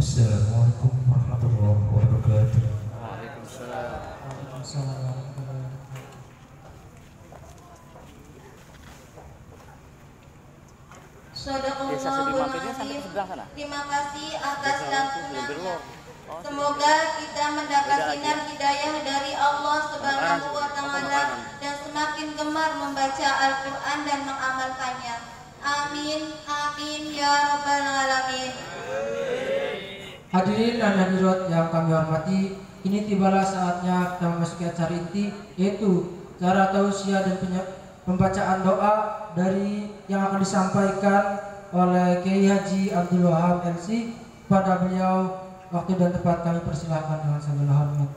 Assalamualaikum warahmatullahi wabarakatuh. Waalaikumsalam. Waalaikumsalam warahmatullahi wabarakatuh. Shadaqallahul azim. Terima kasih atas lantunannya. Semoga kita mendapat sinar hidayah dari Allah Subhanahu wa taala dan semakin gemar membaca Al-Qur'an dan mengamalkannya. Amin amin ya rabbal alamin. Hadirin dan hadirat yang kami hormati, ini tibalah saatnya kita memasuki acara inti, yaitu cara tausiah dan pembacaan doa dari yang akan disampaikan oleh Kiai Haji Abdul Wahab LC. Pada beliau waktu dan tempat kami persilahkan dengan segala hormat.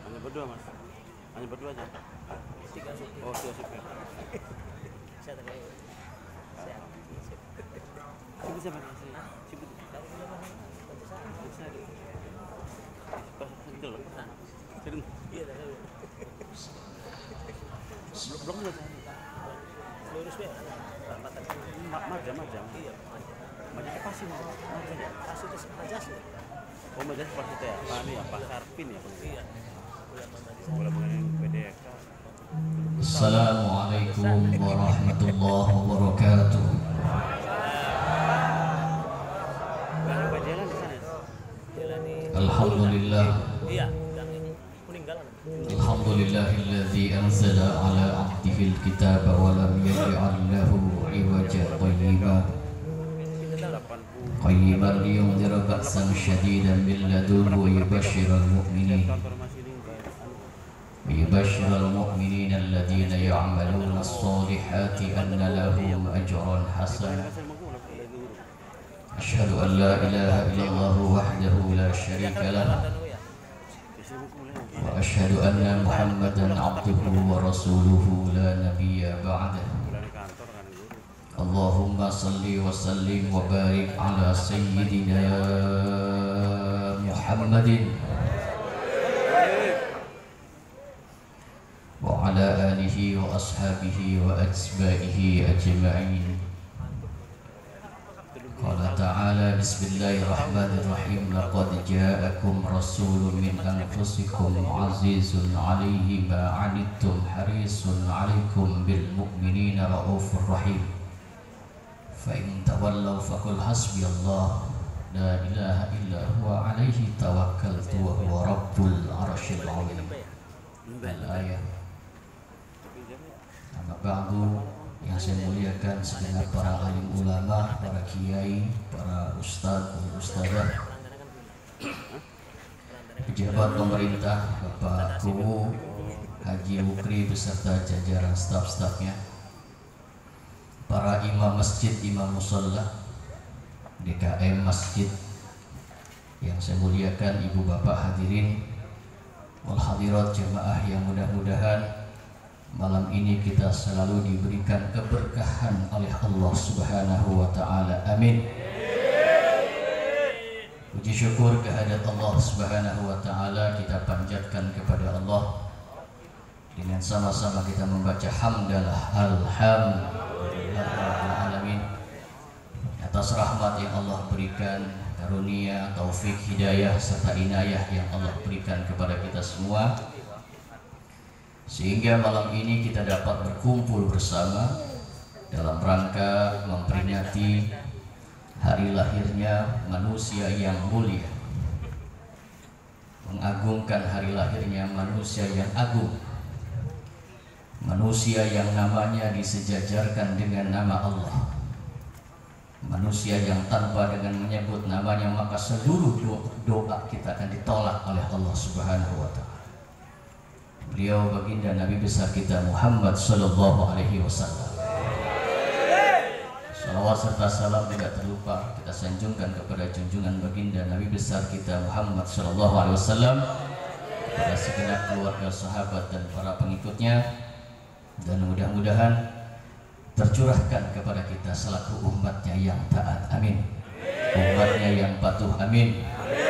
Hanya berdua mas, hanya berdua aja. Oh siap siap. Sibuk siapa? Sibuk. Belum belum lurus ya. Majam. Iya. Majam ke pasir. Pasir itu majas. Oh majas pasir itu ya. Ini ya pasar pin ya. Iya. Boleh mengenai PDK. Assalamualaikum warahmatullahi wabarakatuh. Alhamdulillah. Alhamdulillahilladzi anzala ala 'abdihi al-kitaba wa lam yaj'al lahu 'iwaja qayyiman liyundhira ba'san shadidan min ladunhu wa yubashshiral mu'minin ويبشر المؤمنين الذين يعملون الصالحات أن لهم أجرا حسنا أشهد أن لا إله إلا الله وحده لا شريك له وأشهد أن محمدا عبده ورسوله لا نبي بعده اللهم صل وسلم وبارك على سيدنا محمد وعلى آله وأصحابه وأتباعه أجمعين. قال تعالى بسم الله الرحمن الرحيم لقد جاءكم رسول من أنفسكم عزيز عليه ما عنتم حريص عليكم بالمؤمنين رؤوف رحيم فإن تولوا فقل حسبي الله لا إله إلا هو عليه توكلت وهو رب العرش العظيم. الآية. Amma ba'du, yang saya muliakan segenap para alim ulama, para kiai, para ustadz, ustadzah, pejabat pemerintah, Bapak Kumu, Haji Mukri beserta jajaran staf-stafnya, para imam masjid, imam musalla, DKM masjid yang saya muliakan, ibu bapak hadirin, wal hadirat jemaah yang mudah-mudahan malam ini kita selalu diberikan keberkahan oleh Allah Subhanahu wa taala. Amin. Puji syukur kehadirat Allah Subhanahu wa taala kita panjatkan kepada Allah dengan sama-sama kita membaca hamdalah alhamdulillahirabbil alamin atas rahmat yang Allah berikan, karunia, taufik, hidayah serta inayah yang Allah berikan kepada kita semua, sehingga malam ini kita dapat berkumpul bersama dalam rangka memperingati hari lahirnya manusia yang mulia, mengagungkan hari lahirnya manusia yang agung, manusia yang namanya disejajarkan dengan nama Allah, manusia yang tanpa dengan menyebut namanya maka seluruh doa kita akan ditolak oleh Allah Subhanahu wa taala. Beliau baginda Nabi besar kita Muhammad sallallahu alaihi wasallam. Salawat serta salam tidak terlupa kita sanjungkan kepada junjungan baginda Nabi besar kita Muhammad sallallahu alaihi wasallam, kepada segenap keluarga, sahabat dan para pengikutnya, dan mudah-mudahan tercurahkan kepada kita selaku umatnya yang taat, amin. Umatnya yang patuh, amin.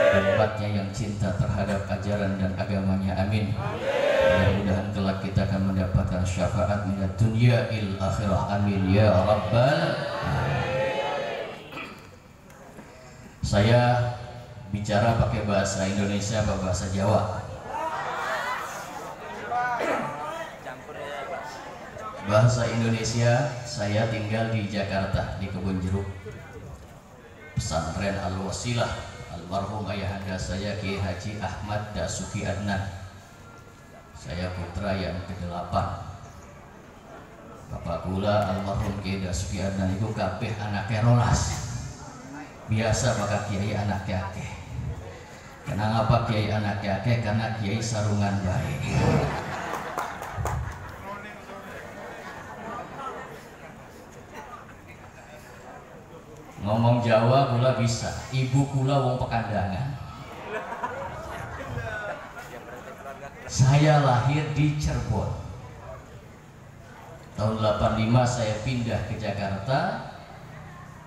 Umatnya yang cinta terhadap ajaran dan agamanya, amin. Mudah-mudahan kelak kita akan mendapatkan syafaat minat dunia il akhirah, amin ya rabbal alamin. Saya bicara pakai bahasa Indonesia atau bahasa Jawa? Bahasa Indonesia. Saya tinggal di Jakarta, di Kebun Jeruk, pesantren Al-Wasilah almarhum ayahanda saya Kiai Haji Ahmad Dasuki Adnan. Saya putra yang ke-8. Bapak kula almarhum Kiai Dasuki Adnan itu kabeh anaknya rolas. Biasa maka kiai anaknya akeh. Kenapa kiai anaknya akeh? Karena kiai sarungan baik. Ngomong Jawa kula bisa, ibu kula wong Pekandangan. Saya lahir di Cirebon. Tahun 85 saya pindah ke Jakarta,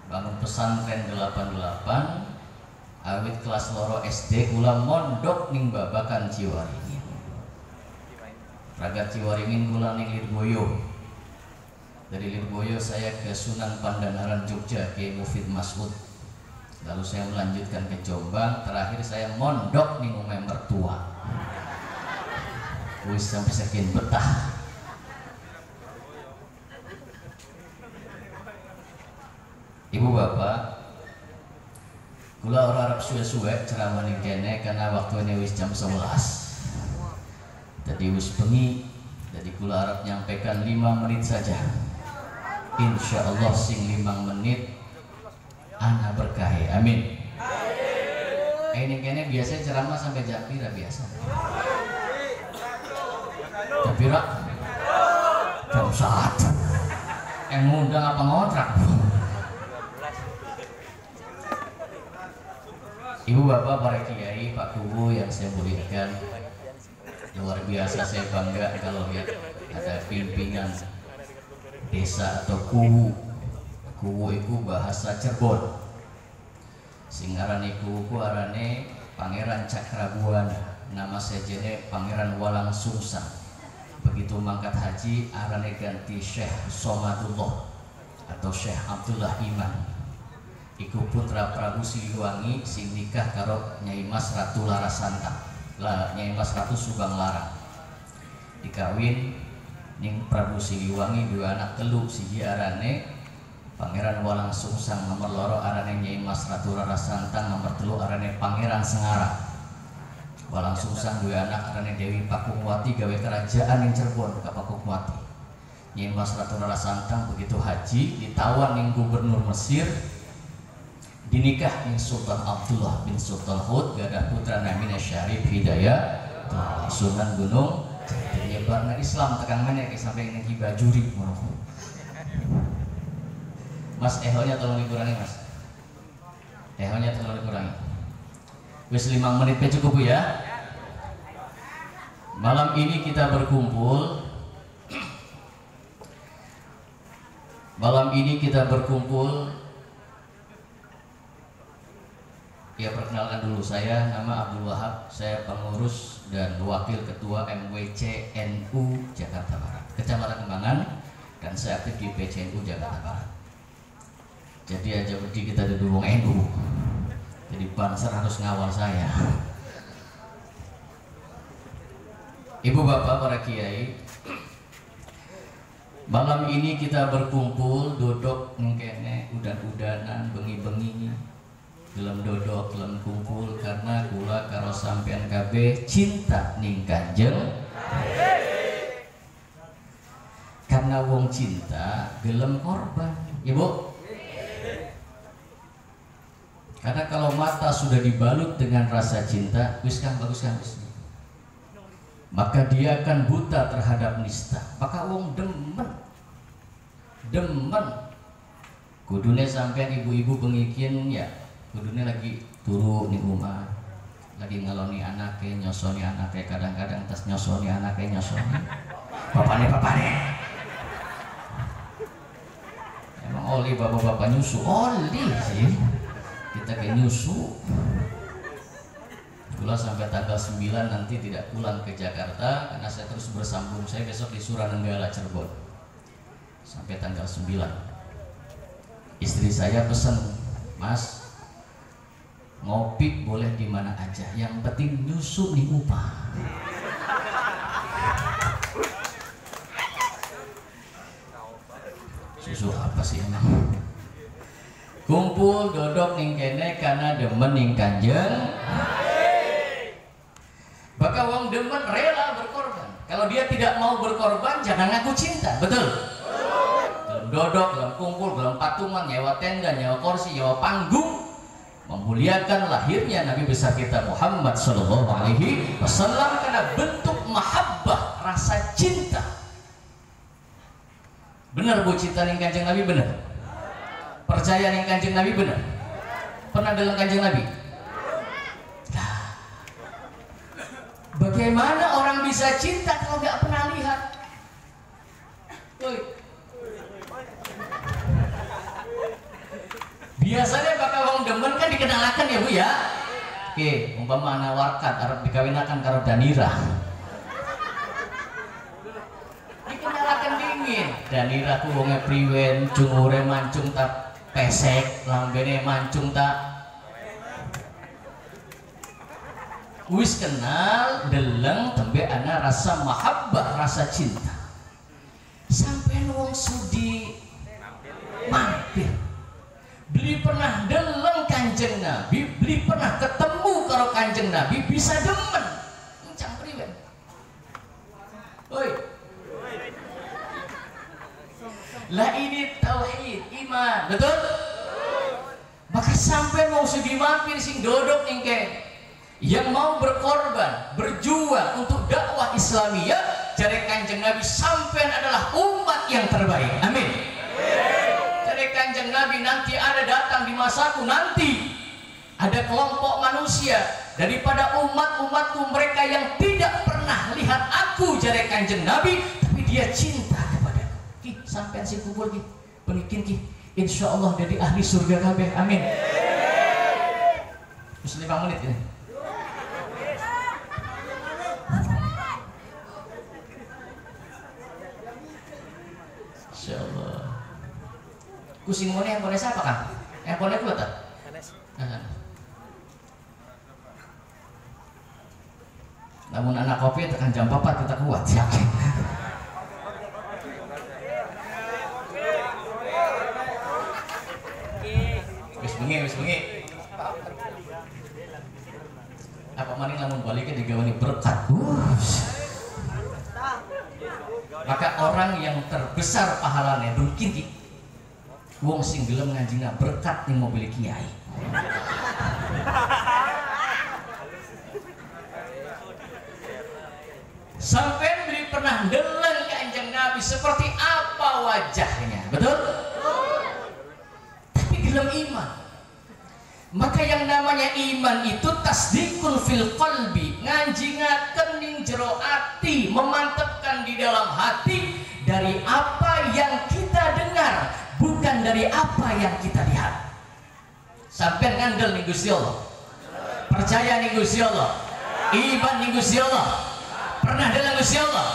bangun pesantren 88, awit kelas loro SD kula mondok ning Babakan Ciwaringin. Ragat Ciwaringin kula ning Lirboyo. Dari Lirboyo saya ke Sunan Pandanaran Jogja Kiai Mufid Mas'ud. Lalu saya melanjutkan ke Jombang, terakhir saya mondok ning omahe mertua. Wis sampai sekian betah. Ibu bapak, kula ora arep suwe-suwe ceramah ning kene karena waktune wis jam 11. Jadi wis bengi, jadi kula arep nyampaikan 5 menit saja. Insya Allah sing 5 menit ana berkah, amin. Ini kene biasanya ceramah sampai jam pira biasa? Jam pira? Jam 1. Yang ngundang apa ngontrak? Ibu bapak para kiai, Pak Kubu yang saya muliakan, luar biasa saya bangga kalau lihat ada pimpinan desa atau kuwu. Kuwu itu bahasa Cirebon. Singarane kuwu ku arane Pangeran Cakrabuana, nama sejene Pangeran Walang Sungsang. Begitu mangkat haji arane ganti Syekh Somadullah atau Syekh Abdullah Iman. Iku putra Prabu Siliwangi sing nikah karo Nyai Mas Ratu Larasantang. Nyai Mas Ratu Subang Larang. Dikawin ning Prabu Siliwangi dua anak telu, siji arane Pangeran Walang Sungsang, nomor loro arane Nyai Mas Ratu Larasantang, nomor telu arane Pangeran Sengara. Walang Sungsang dua anak arane Dewi Pakungwati gawe kerajaan ning Cirebon ka Pakungwati. Nyai Mas Ratu Larasantang begitu haji ditawan ning gubernur Mesir, dinikah ning Sultan Abdullah bin Sultan Hud, gadah putra namanya Syarif Hidayah Sunan Gunung. Jadi barna Islam tekan mana sampai ini Bajuri mono. Mas ehonya tolong dikurangi mas. Ehonya tolong dikurangi. Wis 5 menit cukup ya. Malam ini kita berkumpul. Malam ini kita berkumpul. Ya, perkenalkan dulu, saya nama Abdul Wahab, saya pengurus dan wakil ketua MWC NU Jakarta Barat, Kecamatan Kembangan, dan saya aktif di PCNU Jakarta Barat. Jadi aja berdiri kita duduk wong NU, jadi Banser harus ngawal saya. Ibu bapak para kiai, malam ini kita berkumpul, duduk ngkene udan-udanan, bengi-bengi, gelem dodok, gelem kumpul karena kula karo sampean kabeh cinta ning Kanjeng. Karena wong cinta gelem korban, Ibu. Karena kalau mata sudah dibalut dengan rasa cinta, wis kang bagus kang wis, maka dia akan buta terhadap nista. Maka wong demen kudune sampean ibu-ibu pengikin ya, kudune lagi turu ning omah, lagi ngeloni anaknya, nyosoni anaknya, kadang-kadang tas nyosoni anaknya, nyosoni papane oleh bapak-bapak nyusu, oleh sih kita kayak nyusu. Kula sampai tanggal 9 nanti tidak pulang ke Jakarta karena saya terus bersambung. Saya besok di Suranenggala Cirebon sampai tanggal 9. Istri saya pesan, Mas, ngopi boleh di mana aja, yang penting nyusu nih upah. Susu apa sih emang? Kumpul dodok ning kene karena demen ning Kanjeng. Maka wong demen rela berkorban. Kalau dia tidak mau berkorban, jangan ngaku cinta, betul? Dalam dodok, dalam kumpul, dalam patungan, nyewa tenda, nyewa kursi, nyewa panggung, memuliakan lahirnya Nabi besar kita Muhammad Sallallahu Alaihi Wasallam karena bentuk mahabbah, rasa cinta. Benar bu, cinta ning Kanjeng Nabi benar? Percaya ning Kanjeng Nabi benar? Pernah dalam Kanjeng Nabi? Bagaimana orang bisa cinta kalau nggak pernah lihat? Biasanya bakal wong demen kan dikenalakan ya bu ya. Oke, umpama anak warkat arep dikawinakan karo Danira. Dikenalakan dingin. Danira ku wonge priwen, jumure mancung tak pesek, lambene mancung tak wis kenal deleng tembe ana rasa mahabbah, rasa cinta. Sampai wong sudi mampir. Beli pernah deleng Kanjeng Nabi, beli pernah ketemu karo Kanjeng Nabi, bisa demen. Encang priwen. Oi. Lah ini tauhid, iman, betul? Maka sampai mau sudi mampir sing dodok ning kene. Yang mau berkorban, berjuang untuk dakwah Islamiyah, jare Kanjeng Nabi sampean adalah umat yang terbaik. Amin. Jare Kanjeng Nabi nanti ada datang di masaku nanti ada kelompok manusia daripada umat-umatku mereka yang tidak pernah lihat aku, jare Kanjeng Nabi, tapi dia cinta kepada ki sampean sing kumpul ki penikin ki insyaallah jadi ahli surga kabeh. Amin. Wis 5 menit ini. Insyaallah. Kusing mone yang siapa kan? Yang kuat tak? Namun anak kopi tekan jam 4 kita kuat yakin. Wis bengi. Apa maning lamun baliknya digawani berkat. Maka orang yang terbesar pahalanya mungkin ki wong sing gelem ngajina berkat ning mobil kiai. Sampai beli pernah deleng Kanjeng Nabi seperti apa wajahnya, betul? Tapi gelem iman. Maka yang namanya iman itu tasdikun fil qalbi, nganjingaken ning jero ati, memantapkan di dalam hati dari apa yang kita dengar, bukan dari apa yang kita lihat. Sampai ngandel ning Gusti Allah, percaya ning Gusti Allah, iman ning Gusti Allah, pernah dalam Gusti Allah.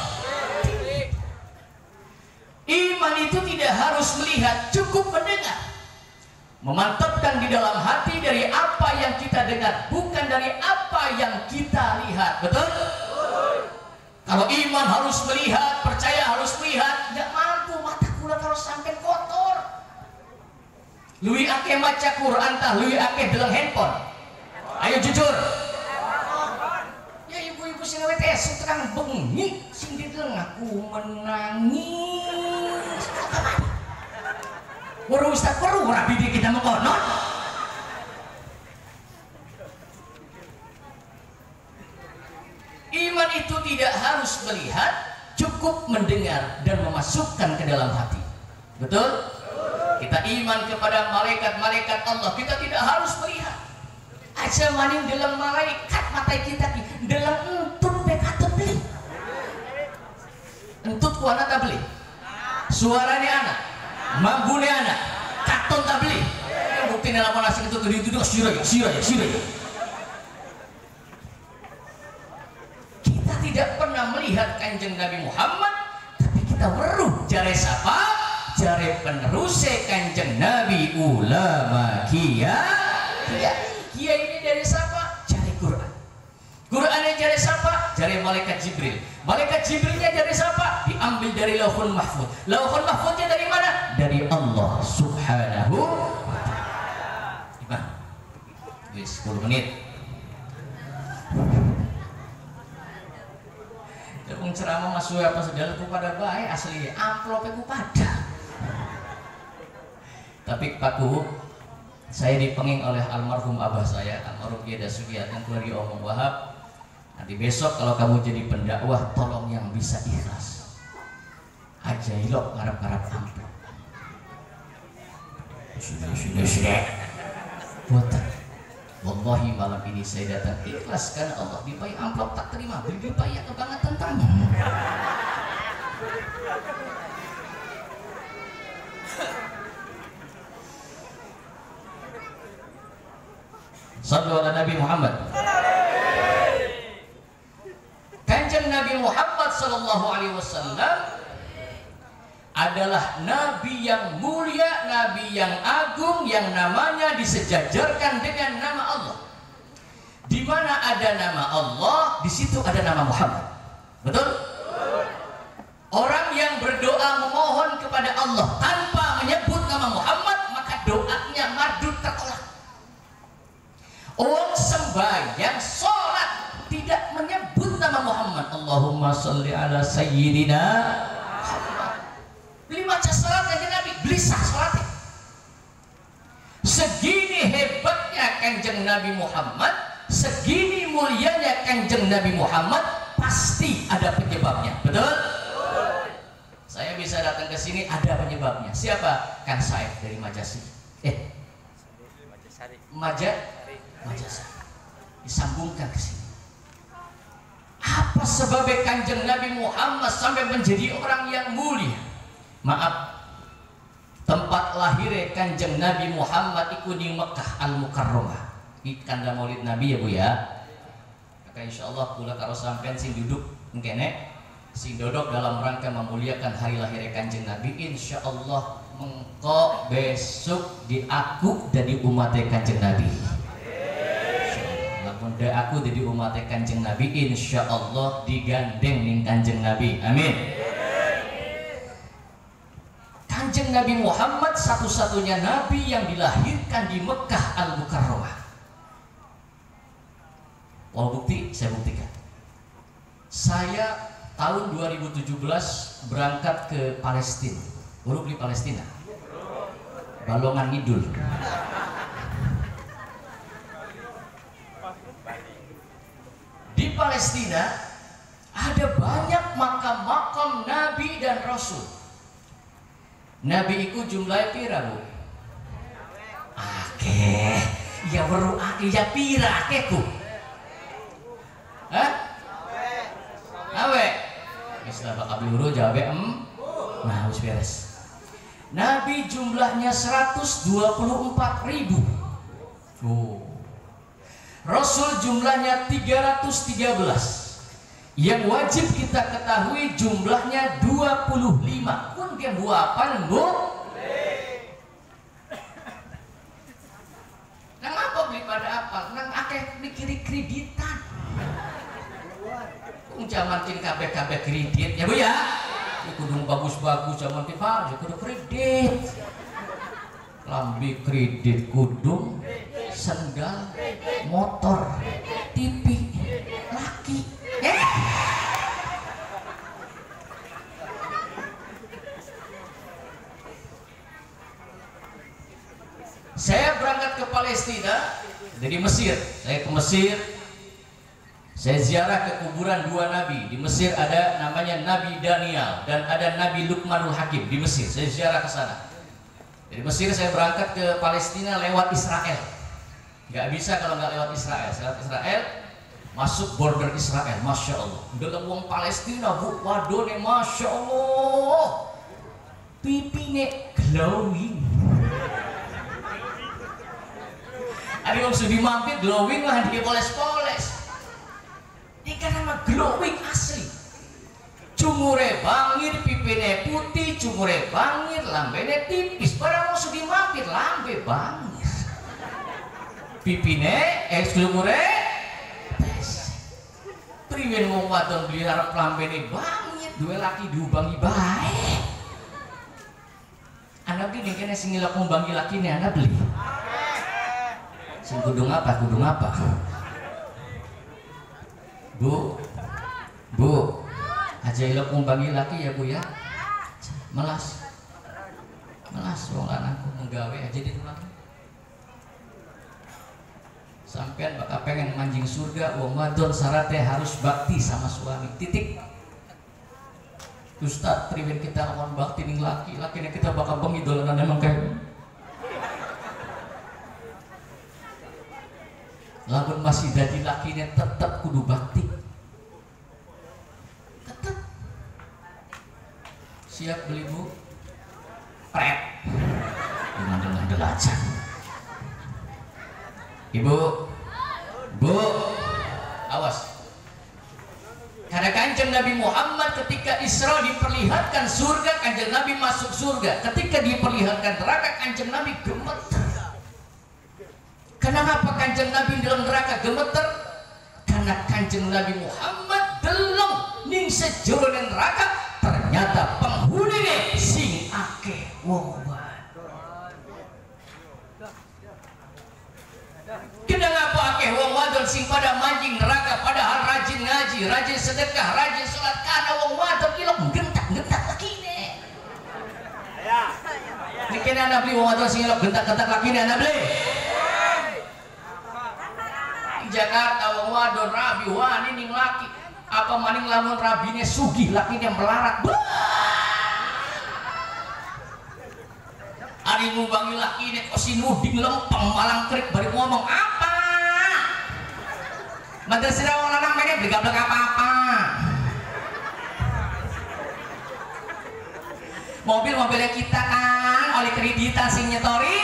Iman itu tidak harus melihat, cukup mendengar. Memantapkan di dalam hati dari apa yang kita dengar, bukan dari apa yang kita lihat, betul? Kalau iman harus melihat, percaya harus melihat, nggak mampu, mata kula harus sampai kotor. Luwi ake maca Quran tah, luwi ake dalam handphone. Ayo jujur. Ya ibu-ibu sing WTS terang bengi, sing dideleng aku menangis. Baru Ustaz perlu rapi di kita mengonon. Iman itu tidak harus melihat, cukup mendengar dan memasukkan ke dalam hati. Betul? Kita iman kepada malaikat-malaikat Allah, kita tidak harus melihat. Aja maning dalam malaikat mata kita dalam entut bekatut beli. Entut ku anak tak beli. Suaranya anak. Mambune anak, antum tak beli. Bukti dalam manasik itu duduk siraya. Kita tidak pernah melihat kanjeng Nabi Muhammad, tapi kita weruh jare sapa? Jare penerus kanjeng Nabi ulama kiai ini dari siapa? Jare Quran. Qurannya jare siapa? Jare malaikat Jibril. Malaikat Jibrilnya dari siapa? Diambil dari Lauhul Mahfuz. Lauhul Mahfuznya dari mana? Dari Allah Subhanahu wa ta'ala. Gimana? 10 menit. Terus ceramah masuk apa segala ku pada baik asli amplopnya ku pada. Tapi Paku, saya dipenging oleh almarhum abah saya, almarhum Kiai Dasuki yang keluarga Omong Wahab. Nanti besok kalau kamu jadi pendakwah, tolong yang bisa ikhlas. Aja ilok ngarap-ngarap amplop. Sudah. Buatan. Wallahi malam ini saya datang ikhlas karena Allah dibayar amplop tak terima, dibayar kebangetan tangan. Sallu ala Nabi Muhammad. Kanjeng Nabi Muhammad sallallahu alaihi wasallam adalah nabi yang mulia, nabi yang agung, yang namanya disejajarkan dengan nama Allah. Di mana ada nama Allah, di situ ada nama Muhammad. Betul? Orang yang berdoa memohon kepada Allah tanpa menyebut nama Muhammad, maka doanya mardud tertolak. Orang sembahyang sholat tidak menyebut nama Muhammad. Allahumma sholli ala sayyidina Muhammad. Beli maca sholat kanjeng Nabi, beli sah sholatnya. Segini hebatnya kanjeng Nabi Muhammad, segini mulianya kanjeng Nabi Muhammad, pasti ada penyebabnya. Betul? Saya bisa datang ke sini ada penyebabnya. Siapa? Kang Saif dari Majasi. Majasari. Disambungkan ke sini. Apa sebabnya kanjeng Nabi Muhammad sampai menjadi orang yang mulia? Maaf, tempat lahir kanjeng Nabi Muhammad itu di Mekah Al-Mukarramah. Di kanda Maulid Nabi ya Bu ya. Maka insya Allah kula karo sampean sing duduk ngene, sing dodok dalam rangka memuliakan hari lahir kanjeng Nabi. Insya Allah mengko besok diaku dari umat kanjeng Nabi. Lamun aku jadi umat kanjeng Nabi, insya Allah digandeng ning kanjeng Nabi. Amin. Kanjeng Nabi Muhammad satu-satunya Nabi yang dilahirkan di Mekah Al-Mukarramah. Wal bukti, saya buktikan. Saya tahun 2017 berangkat ke Palestina. Baru di Palestina. Balongan Ngidul. Di Palestina ada banyak makam-makam Nabi dan Rasul. Nabi itu jumlahnya pira Bu? Akeh. Ya baru akeh ya pira akehku. Hah? Awe. Istilah bakal biru jawab Nah, harus beres. Nabi jumlahnya 124.000. Rasul jumlahnya 313. Yang wajib kita ketahui jumlahnya 25. Pun ke buapan Bu? Nang apa beli pada apa? Nang akeh mikiri kreditan. Zaman tin kabeh kredit ya Bu ya. Kudu bagus-bagus zaman tin Pak, kudu kredit. Lambi kredit kudung, sendal, motor, TV, laki. Saya berangkat ke Palestina dari Mesir. Saya ke Mesir. Saya ziarah ke kuburan dua nabi. Di Mesir ada namanya Nabi Daniel dan ada Nabi Luqmanul Hakim di Mesir. Saya ziarah ke sana. Dari Mesir saya berangkat ke Palestina lewat Israel. Gak bisa kalau nggak lewat Israel. Lewat Israel, masuk border Israel. Masya Allah. Dalam uang Palestina Bu, wadone Masya Allah. Pipinya glowing. Hari wong sudi mampir glowing lah dia poles-poles. Ini kan nama glowing asli. Cumure bangir, pipine putih, cumure bangir, lambene tipis. Barang wong sudi mampir lambe bangir. Pipine cumure priwen wong wadon beli arep lambene bangir, duwe laki diubangi bae. Anda beli kene sing ngilok ngumbangi lakine Anda beli. Sing kudung apa? Kudung apa? Bu, aja ilok ngumbangi laki ya Bu ya. Melas wong lanangku menggawe aja ditulang. Sampean bakal pengen manjing surga, wong wadon syaratnya harus bakti sama suami. Titik. Ustaz, priwen kita lawan bakti ning laki, lakine kita bakal bengi dolanan emang kayak. Lamun masih dadi lakine tetep kudu bakti. Tetep. Siap beli Bu? Pret. Dengan aja. Ibu, Bu, awas. Karena Kanjeng Nabi Muhammad ketika Isra diperlihatkan surga, Kanjeng Nabi masuk surga. Ketika diperlihatkan neraka, Kanjeng Nabi gemeter. Kenapa Kanjeng Nabi dalam neraka gemeter? Karena Kanjeng Nabi Muhammad deleng ning sejero neraka ternyata penghunine sing akeh wong. Kenapa akeh wong wadon sing pada manjing neraka padahal rajin ngaji, rajin sedekah, rajin salat karena wong wadon ilok gentak-gentak lakine. Dikene Anda beli wong wadon sing ilok gentak-gentak lakine Anda beli. Di Jakarta wong wadon rabi wani ning laki, apa maning lamun rabine sugih lakine melarat. Ari ngumbangi lakine kok sinuding lempeng malang krik bari ngomong apa? Mantel sira wong lanang mene blegablek apa-apa. Mobil-mobilnya kita kan oleh kreditan sing nyetori.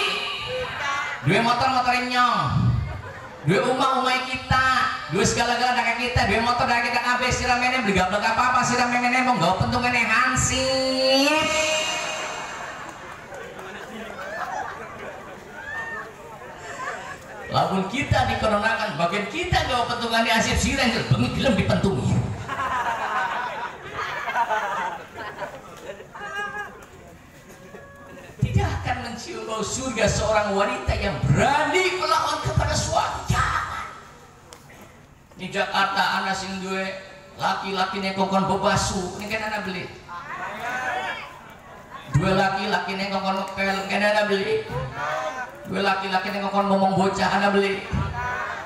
Dua motor-motorin nyong. Dua umah-umah kita, dua segala-gala dari kita, dua motor dari kita kabeh sira mene blegablek apa-apa sira mene mong gawe pentungane hansip. Lamun kita dikononakan bagian kita gawa pentungan di asip sirah yang bengi gelem dipentungi. Tidak akan mencium bau surga seorang wanita yang berani melawan kepada suami. Jangan. Di Jakarta anak sing duwe laki-laki nekongkon bebasu, ini kan anak beli. Dua laki-laki nekongkon pel, kan anak beli. Dua laki-laki yang ngomong ngomong bocah Anda beli.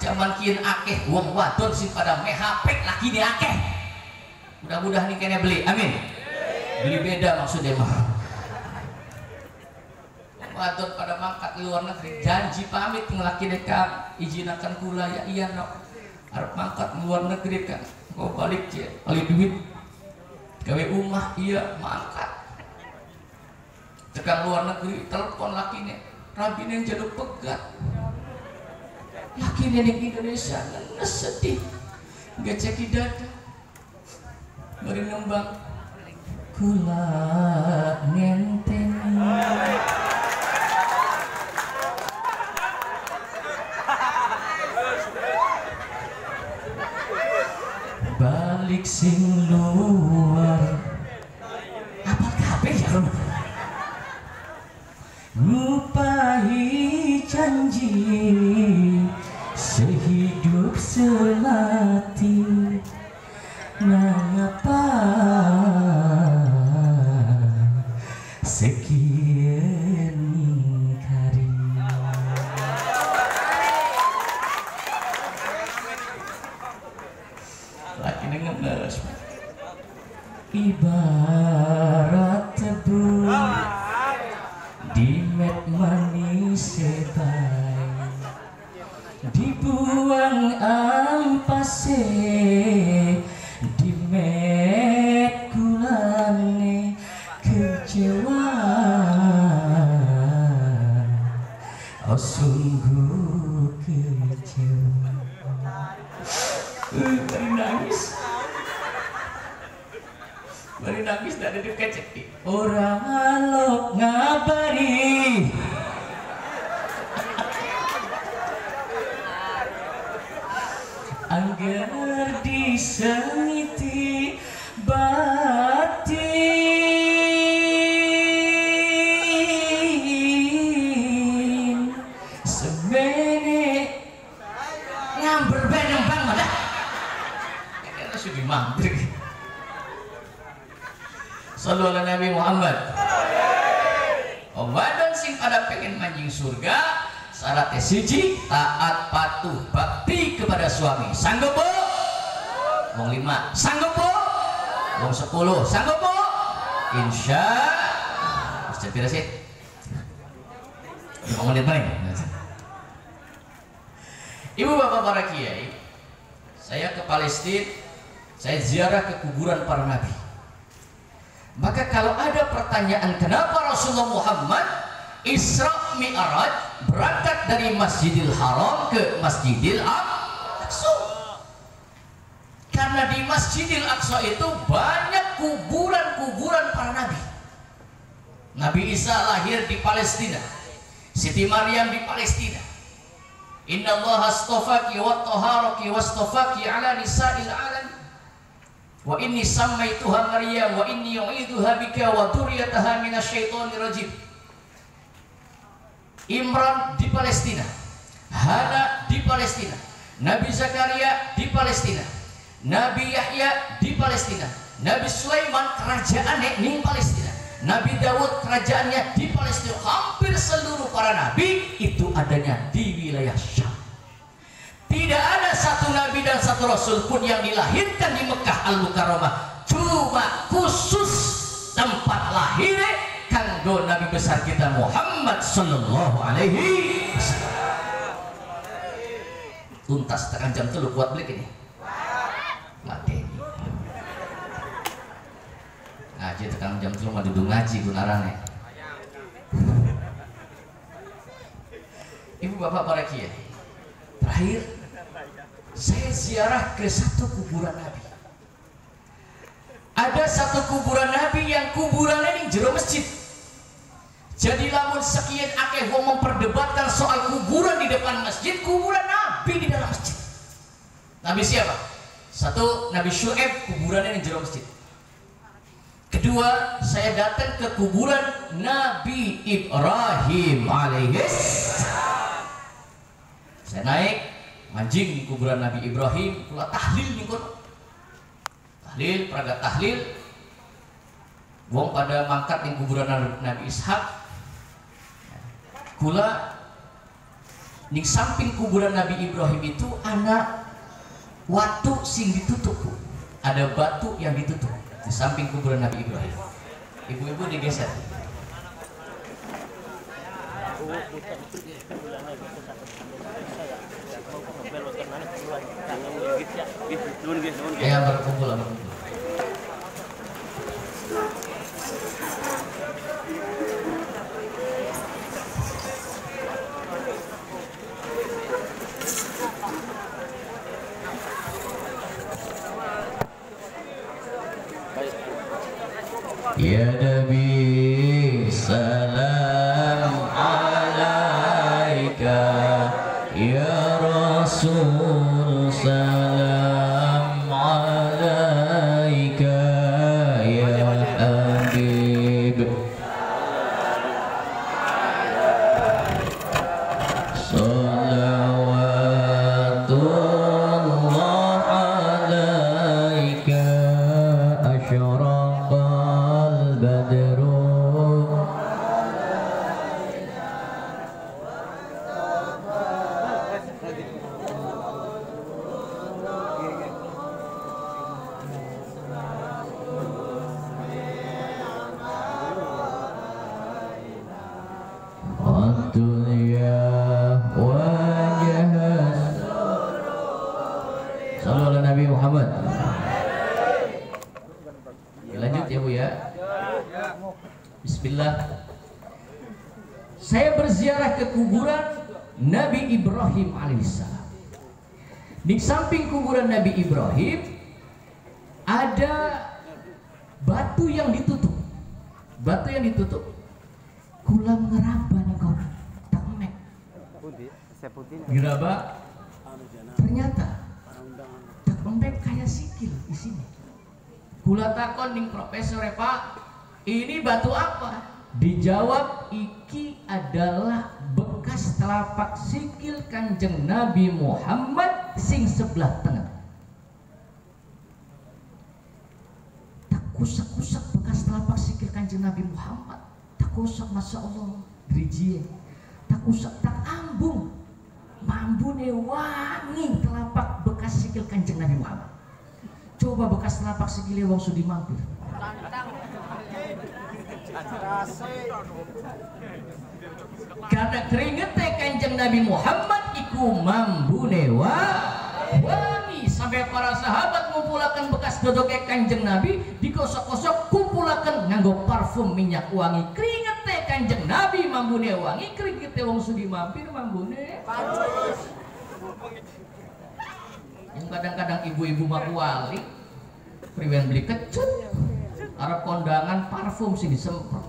Zaman kian akeh wong wadon sing pada mehapek laki ini akeh. Mudah-mudahan ini kena beli. Amin. Beli beda maksudnya mah. Wong wadon pada mangkat di luar negeri janji pamit ng laki dekat izinakan kula ya iya no. Arep mangkat di luar negeri kan. Kau balik ya, balik duit. Gawe umah iya mangkat. Tekan luar negeri telepon lakine. Rabine jaduk pegat. Laki nenek Indonesia ngenes sedih. Geceki dada. Bari nembang. Kula ngenteni. Balik sing luar. Apa kabeh ya Rom? Ngupahi janji sehidup semati, mengapa sekian ingkari. Laki ngenes ibarat tebu dimet manis sebai dibuang ampase dimet kulane kecewa Oh sungguh kecewa. Bari nangis dari kecek. Orang alok ngabari. Angger disengiti batin semene ngamber beneng bang mana kira sudah mantri. Sallu ala Nabi Muhammad. Obadan sing pada pengen manjing surga syaratnya siji taat patuh bakti kepada suami. Sanggup bu? Wong 5 sanggup bu? Wong 10 sanggup bu? Insya Allah tidak sih 5 menit paling. Ibu bapak para kiai, saya ke Palestina, saya ziarah ke kuburan para nabi. Maka kalau ada pertanyaan kenapa Rasulullah Muhammad Isra Mi'raj berangkat dari Masjidil Haram ke Masjidil Aqsa, karena di Masjidil Aqsa itu banyak kuburan-kuburan para nabi. Nabi Isa lahir di Palestina, Siti Maryam di Palestina. Inna Allah astafaki wa taharaki wa astafaki ala nisa'il alam. Wa inni sammaituha Maryam wa inni u'iduha bika wa dzurriyyataha minasyaitonir rajim. Imran di Palestina, Hana di Palestina, Nabi Zakaria di Palestina, Nabi Yahya di Palestina, Nabi Sulaiman kerajaannya di Palestina, Nabi Daud kerajaannya di Palestina. Hampir seluruh para nabi itu adanya di wilayah Syam. Tidak ada satu nabi dan satu rasul pun yang dilahirkan di Mekah Al-Mukarramah. Cuma khusus tempat lahirnya kanggo nabi besar kita Muhammad sallallahu alaihi wasallam. Tuntas tekan jam 3 kuat beli ini. Mati. Ngaji tekan jam 3 mah duduk ngaji gunarane. Ibu bapak para kiai, terakhir saya ziarah ke satu kuburan nabi. Ada satu kuburan nabi yang kuburannya di jero masjid. Jadi lamun sekian akeh wong memperdebatkan soal kuburan di depan masjid, kuburan nabi di dalam masjid. Nabi siapa? Satu, Nabi Syu'aib, kuburannya di jero masjid. Kedua, saya datang ke kuburan Nabi Ibrahim alaihis. Saya naik mancing kuburan Nabi Ibrahim, kula tahlil nih kon. Tahlil, peragat tahlil. Wong pada mangkat di kuburan Nabi Ishak. Kula di samping kuburan Nabi Ibrahim itu anak watu sing ditutup. Ada batu yang ditutup di samping kuburan Nabi Ibrahim. Ibu-ibu digeser. Ya berkumpul. Ya Nabi salam alaika, ya Rasul salam alaika, ya Habib salawatullah alaika, asyraqal badru. Dunia wajah. Sallallahu alaihi Nabi Muhammad. Lanjut ya Bu ya. Bismillah. saya berziarah ke kuburan Nabi Ibrahim alaihissalam. Di samping kuburan Nabi Ibrahim ada batu yang ditutup. Batu yang ditutup. Kula ngeraba nih kau, tak mek. Geraba, ternyata tak mek kayak sikil di sini. Kula takon ning profesor Pak, ini batu apa? Dijawab, iki adalah bekas telapak sikil Kanjeng Nabi Muhammad sing sebelah tengah. Tak kusak-kusak bekas telapak sikil Kanjeng Nabi Muhammad. Tak kusak, masya Allah, gerijie. Tak kusak, tak ambung. Mambune wangi telapak bekas sikil Kanjeng Nabi Muhammad. Coba bekas telapak sikil wong sudi mampir. Karena keringetnya Kanjeng Nabi Muhammad iku mambune wangi, sampai para sahabat ngumpulakan bekas dodoknya Kanjeng Nabi digosok-gosok kumpulakan nganggo parfum minyak wangi. Keringetnya Kanjeng Nabi mambune wangi, keringetnya wong sudi mampir mambune. Yang kadang-kadang ibu-ibu mah wali priwen beli kecut, arep kondangan parfum sih disemprot,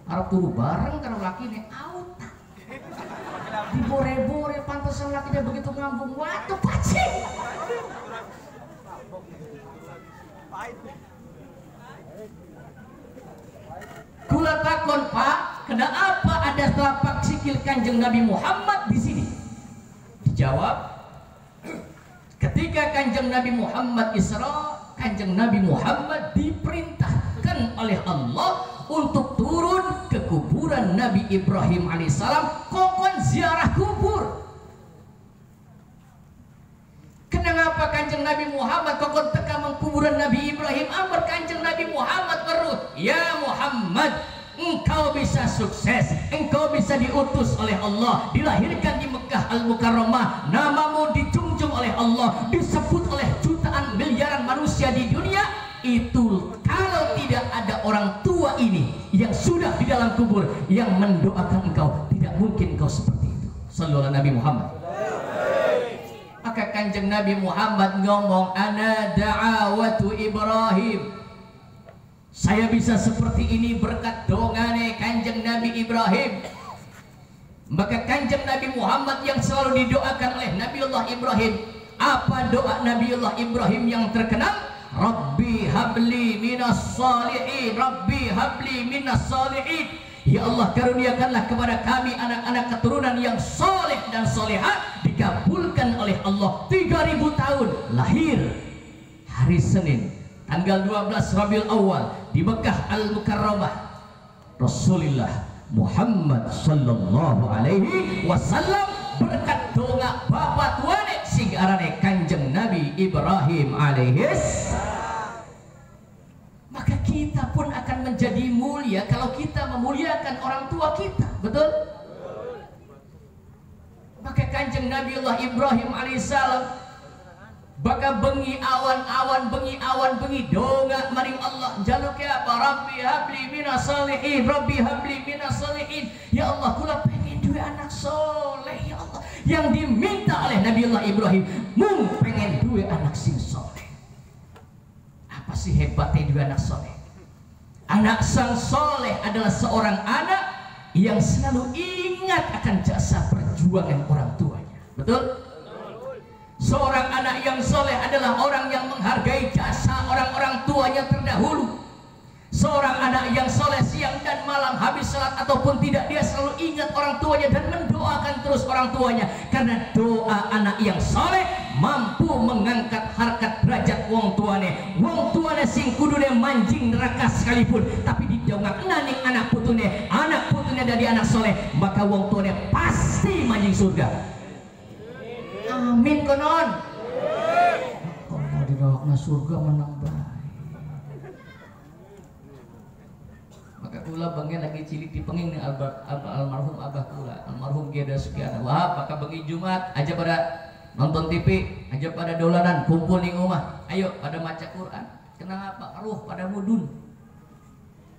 arep turu bareng karo lakine auta dibore-bore, pantesan lakinya begitu ngambung waktu pacing. Kula takon, Pak, kenapa ada telapak sikil Kanjeng Nabi Muhammad di sini? Dijawab, ketika Kanjeng Nabi Muhammad Isra, Kanjeng Nabi Muhammad diperintahkan oleh Allah untuk turun ke kuburan Nabi Ibrahim alaihissalam, kokon ziarah kubur. Kenapa Kanjeng Nabi Muhammad kokon teka mengkuburan Nabi Ibrahim? Amar Kanjeng Nabi Muhammad berut, ya Muhammad, engkau bisa sukses, engkau bisa diutus oleh Allah, dilahirkan di Mekah Al-Mukarramah, namamu dijunjung oleh Allah, disebut oleh jutaan miliaran manusia di dunia. Itu kalau tidak ada orang tua ini yang sudah di dalam kubur yang mendoakan engkau, tidak mungkin engkau seperti itu. Sallallahu alaihi Nabi Muhammad. Maka Kanjeng Nabi Muhammad ngomong, ana da'awatu Ibrahim, saya bisa seperti ini berkat dongane Kanjeng Nabi Ibrahim. Maka Kanjeng Nabi Muhammad yang selalu didoakan oleh Nabiullah Ibrahim, apa doa Nabiullah Ibrahim yang terkenal? Rabbi habli minas salihin, Rabbi habli minas salihin. Ya Allah, karuniakanlah kepada kami anak-anak keturunan yang soleh dan solehat. Dikabulkan oleh Allah. 3000 tahun lahir hari Senin tanggal 12 Rabiul Awal di Mekah Al-Mukarramah, Rasulullah Muhammad sallallahu alaihi wasallam berkat doa bapak tuane sing arane Kanjeng Nabi Ibrahim alaihis. Maka kita pun akan menjadi mulia kalau kita memuliakan orang tua kita, betul? Maka Kanjeng Nabiullah Ibrahim alaihissalam baka bengi awan-awan, bengi awan, bengi donga maring Allah, jaluknya apa? Rabbi habli minas salihin, Rabbi habli minas salihin. Ya Allah, kula pengen dua anak soleh, ya Allah. Yang diminta oleh Nabiullah Ibrahim, mung pengen dua anak sing soleh. Apa sih hebatnya dua anak soleh? Anak sang soleh adalah seorang anak yang selalu ingat akan jasa perjuangan orang tuanya, betul? Seorang anak yang soleh adalah orang yang menghargai jasa orang-orang tuanya terdahulu. Seorang anak yang soleh siang dan malam, habis salat ataupun tidak, dia selalu ingat orang tuanya dan mendoakan terus orang tuanya. Karena doa anak yang soleh mampu mengangkat harkat derajat wong tuane. Wong tuane sing kudune manjing neraka sekalipun, tapi didongakna ning anak putune dari anak soleh, maka wong tuane pasti manjing surga. Amin konon. Kalau didongakna surga menang baik. Maka kula bengi lagi cilik dipenging almarhum abah kula, almarhum Geda Sukiana. Wah, maka bengi Jumat aja pada nonton TV, aja pada dolanan, kumpul di rumah. Ayo pada maca Quran. Kenapa? Ruh pada mudun.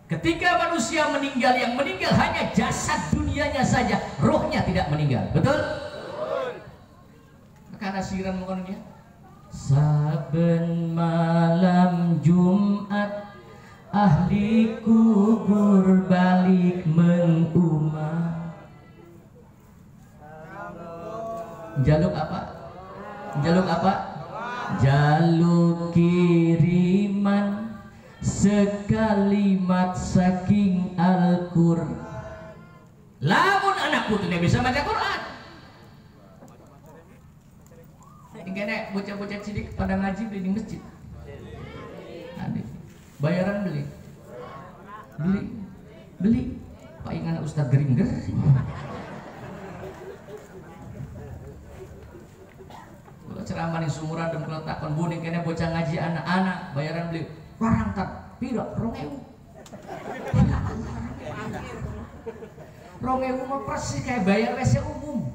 Ketika manusia meninggal, yang meninggal hanya jasad dunia dunianya saja, rohnya tidak meninggal. Betul? Karena siran mengenai saben malam Jumat ahli kubur balik mengumah. Jaluk apa? Jaluk apa? Jaluk kiriman sekalimat saking Al-Qur'an. Lamun anak putu dia bisa baca Quran. Ini bocah-bocah cilik pada ngaji di masjid. Bayaran beli palingan Ustaz gering-gering. Kalau ceramah di sumuran dan kalau takon buning kene bocah ngaji anak-anak bayaran beli warang tak pira 2.000 mah persis kayak bayar WC umum.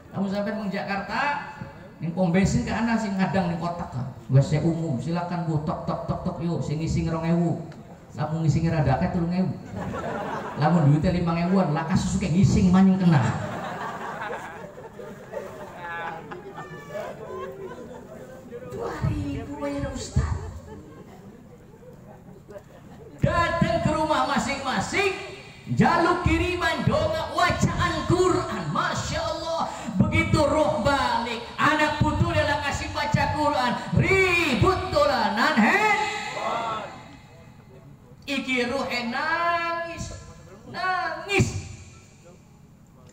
Kamu sampai meng Jakarta ning pom bensin ke ana sing ngadang ning kotak ka WC umum silakan Bu tok yuk sing ngisi 2.000 lamun ngisi rada akeh 3.000 lamun duitnya 5.000an lah kasus kayak ngising maning kena 2.000 bayar Ustaz. Datang ke rumah masing-masing jaluk kiriman dongak wacaan Quran. Masya Allah, begitu roh balik anak putu dia kasih baca Quran ribut dolanan iki ruh nangis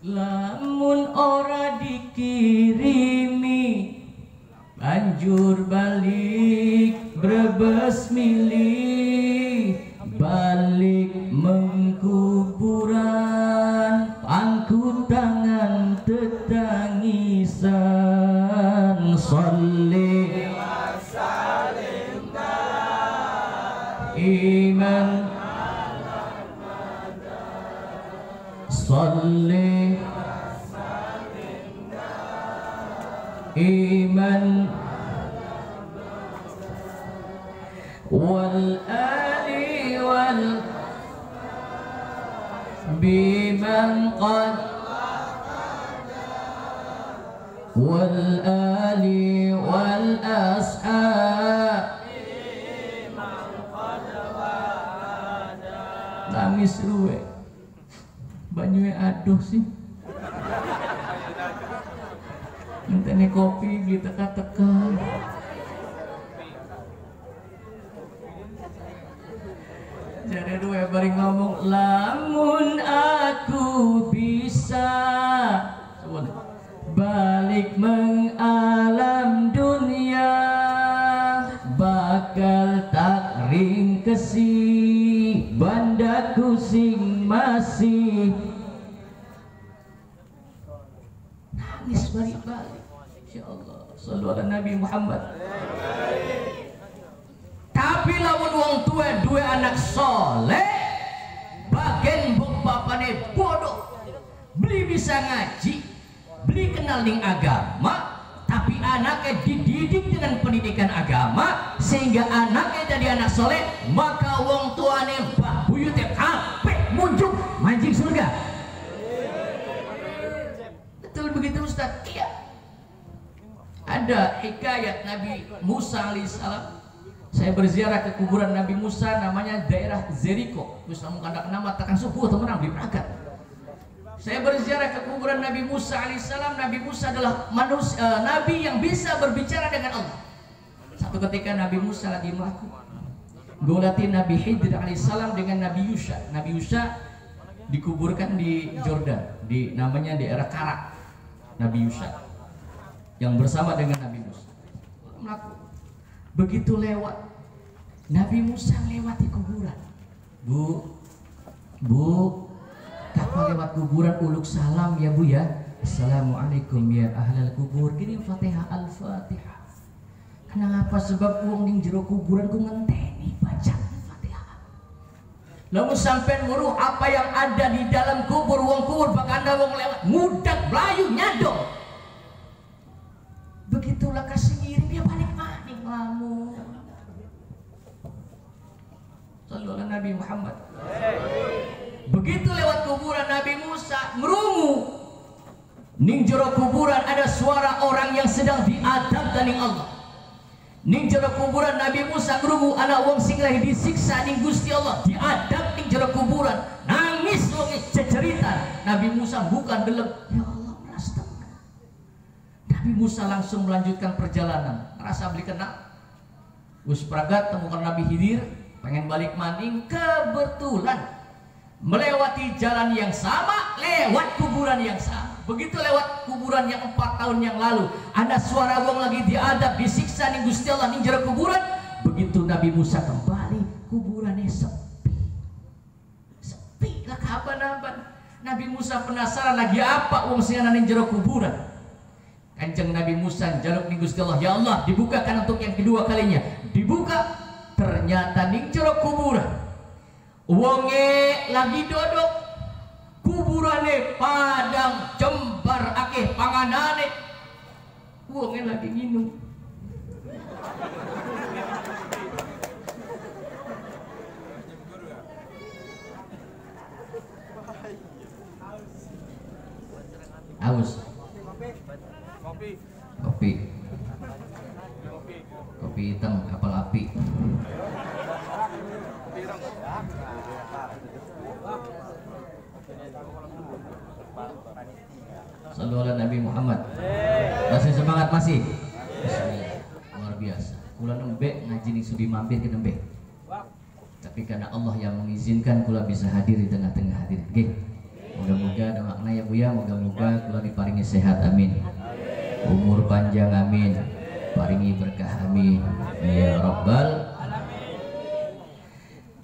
lamun ora dikirimi banjur balik brebes milih balik mengkuburan pangku tangan tetangisan sholli iman sholli iman wal ali wal biman qad wal ali wal ashab nangis ruwe banyunya aduh sih ngenteni kopi beli teka-teka jadi ruwe bari ngomong lamun aku bisa balik mengalam dunia bakal tak ringkesi bandaku sing masih nangis balik-balik. Insyaallah sallu ala Nabi Muhammad. Tapi lamun wong tua dua anak soleh bagian bok bapane bodoh beli bisa ngaji beli kenal ning agama tapi anaknya dididik dengan pendidikan agama sehingga anaknya jadi anak soleh maka wong tuane mbah buyute kabeh munjuk mancing surga. Betul begitu Ustaz? Iya. Ada hikayat Nabi Musa alaihissalam. Saya berziarah ke kuburan Nabi Musa namanya daerah Jericho. Terus namun kandak nama tekan subuh teman di Pragat. Saya berziarah ke kuburan Nabi Musa alaihissalam. Nabi Musa adalah manusia, nabi yang bisa berbicara dengan Allah. Satu ketika Nabi Musa lagi melakukan golati Nabi Khidir alaihissalam dengan Nabi Yusha. Nabi Yusha dikuburkan di Jordan, di namanya daerah Karak. Nabi Yusha yang bersama dengan Nabi Musa melakukan. Begitu lewat Nabi Musa lewati kuburan. Bu, kakak lewat kuburan uluk salam ya Bu ya. Assalamualaikum ya ahlal kubur. Gini Fatihah Al-Fatihah. Kenapa? Sebab uang ning jero kuburan ku ngenteni baca Fatihah. Lalu sampai muruh apa yang ada di dalam kubur wong kubur bakal ada wong lewat mudak belayu nyadong. Begitulah kasih ngirim dia balik maning lamun. Sallallahu Nabi Muhammad. Begitu lewat kuburan Nabi Nabi Musa ngerungu ning jero kuburan ada suara orang yang sedang diadab dening Allah. Ning jero kuburan Nabi Musa ngerungu ana wong sing lagi disiksa ning Gusti Allah, diadab ning jero kuburan. Nangis wong cecerita. Nabi Musa bukan delep, ya Allah astaga. Nabi Musa langsung melanjutkan perjalanan. Rasa beli kena. Wis pragat temukan Nabi Khidir, pengen balik maning, kebetulan melewati jalan yang sama, lewat kuburan yang sama. Begitu lewat kuburan yang 4 tahun yang lalu, ada suara wong lagi diadab, disiksa ning Gusti Allah ning jero kuburan. Begitu Nabi Musa kembali, kuburannya sepi. Sepi lah kapan-kapan. Nabi Musa penasaran lagi apa wong sing ana ning jero kuburan. Kanjeng Nabi Musa jaluk ning Gusti Allah, ya Allah, dibukakan untuk yang kedua kalinya. Dibuka, ternyata ning jero kuburan wonge lagi dodok, kuburane padang jembar akeh panganane, wonge lagi nginum. Aus kopi hitam kapal api. Sallu ala Nabi Muhammad. Masih semangat masih? Luar biasa. Kula nembe ngaji ning sudi mampir ke nembe. Tapi karena Allah yang mengizinkan kula bisa hadir di tengah-tengah hadirin. Nggih. Moga-moga ada makna ya Bu ya. Moga-moga kula diparingi sehat amin. Umur panjang amin. Paringi berkah amin. Ya Rabbal.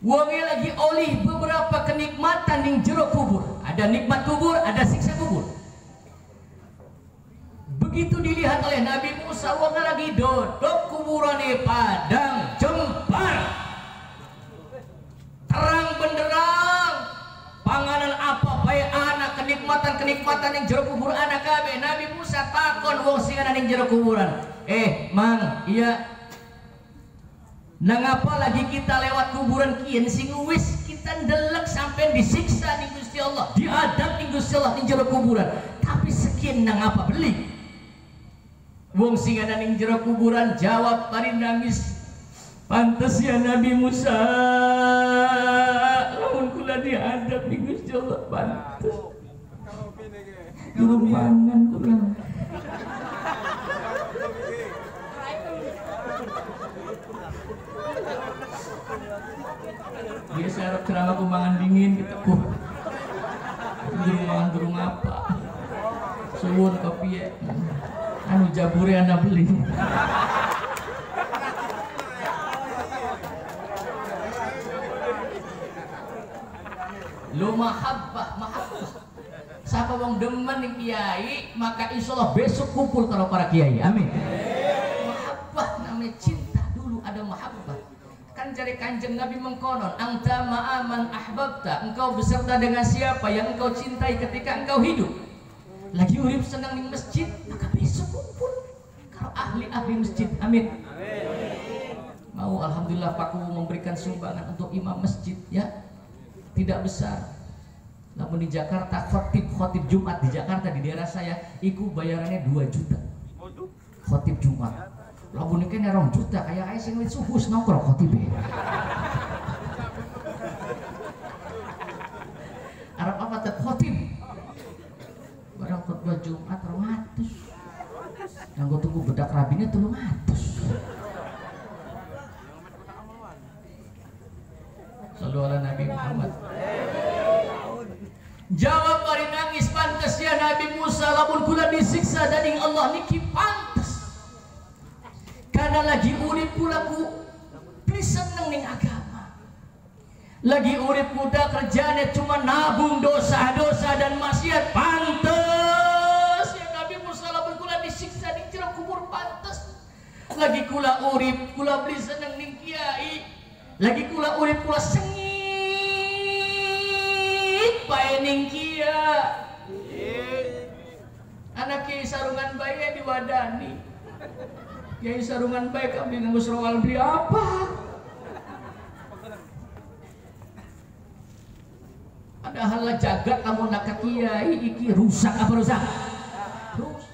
Wonge lagi oleh beberapa kenikmatan ning jero kubur. Ada nikmat kubur, ada siksa kubur. Begitu dilihat oleh Nabi Musa, wonge lagi dodok kuburane padang jembar. Terang benderang. Panganan apa bae anak kenikmatan yang jero kubur anak kabeh. Nabi Musa takon wong sing ana ning jero kuburan. Mang, iya. Nangapa lagi kita lewat kuburan kian sing wis kita ndelek sampai disiksa ning Gusti Allah, diadab ning Gusti Allah ning jero kuburan. Tapi sekian nangapa beli? Wong sing ana ning jero kuburan jawab bari nangis. Pantes ya Nabi Musa, lamun kula diadab ning Gusti Allah pantes. Durung mangan kula. Dia serap ceramah kumbangan dingin gitu. Durung apa? Suwun kopi ya. Anu jabure anda beli. Lo mahabbah. Siapa wong demen ning kiai, maka insyaallah besok kumpul karo para kiai. Amin. Mahabbah namanya cinta dulu ada mahabbah. Kan dari Kanjeng Nabi mengkonon, anta ma'aman ahbabta, engkau beserta dengan siapa yang engkau cintai ketika engkau hidup. Lagi urip senang di masjid, maka besok kumpul kalau ahli-ahli masjid. Amin. Mau alhamdulillah Pak memberikan sumbangan untuk imam masjid ya. Tidak besar. Namun di Jakarta khotib Jumat di Jakarta di daerah saya iku bayarannya 2 juta. Khotib Jumat. Lamun iki nek 2 juta kayak sing wis suhus nongkrong khotibe. Arab apa teh khotib? Barang khotbah Jumat 200. Yang tunggu bedak rabinya 300. Sallu ala Nabi Muhammad. Jawab bari nangis pantes ya Nabi Musa lamun kula disiksa dening Allah niki pantes. Karena lagi urip pula ku seneng ning agama. Lagi urip muda kerjanya cuma nabung dosa-dosa dan maksiat pantes ya Nabi Musa lamun kula disiksa ning jero kubur pantes. Lagi kula urip kula beli seneng ning kiai. Lagi kula urip kula sengit bae ning kia. Anak kiai sarungan bae diwadani. Kiai sarungan baik kami nganggo serowal beli apa? padahal jagat lamun ka kiai iki rusak apa rusak? Rusak.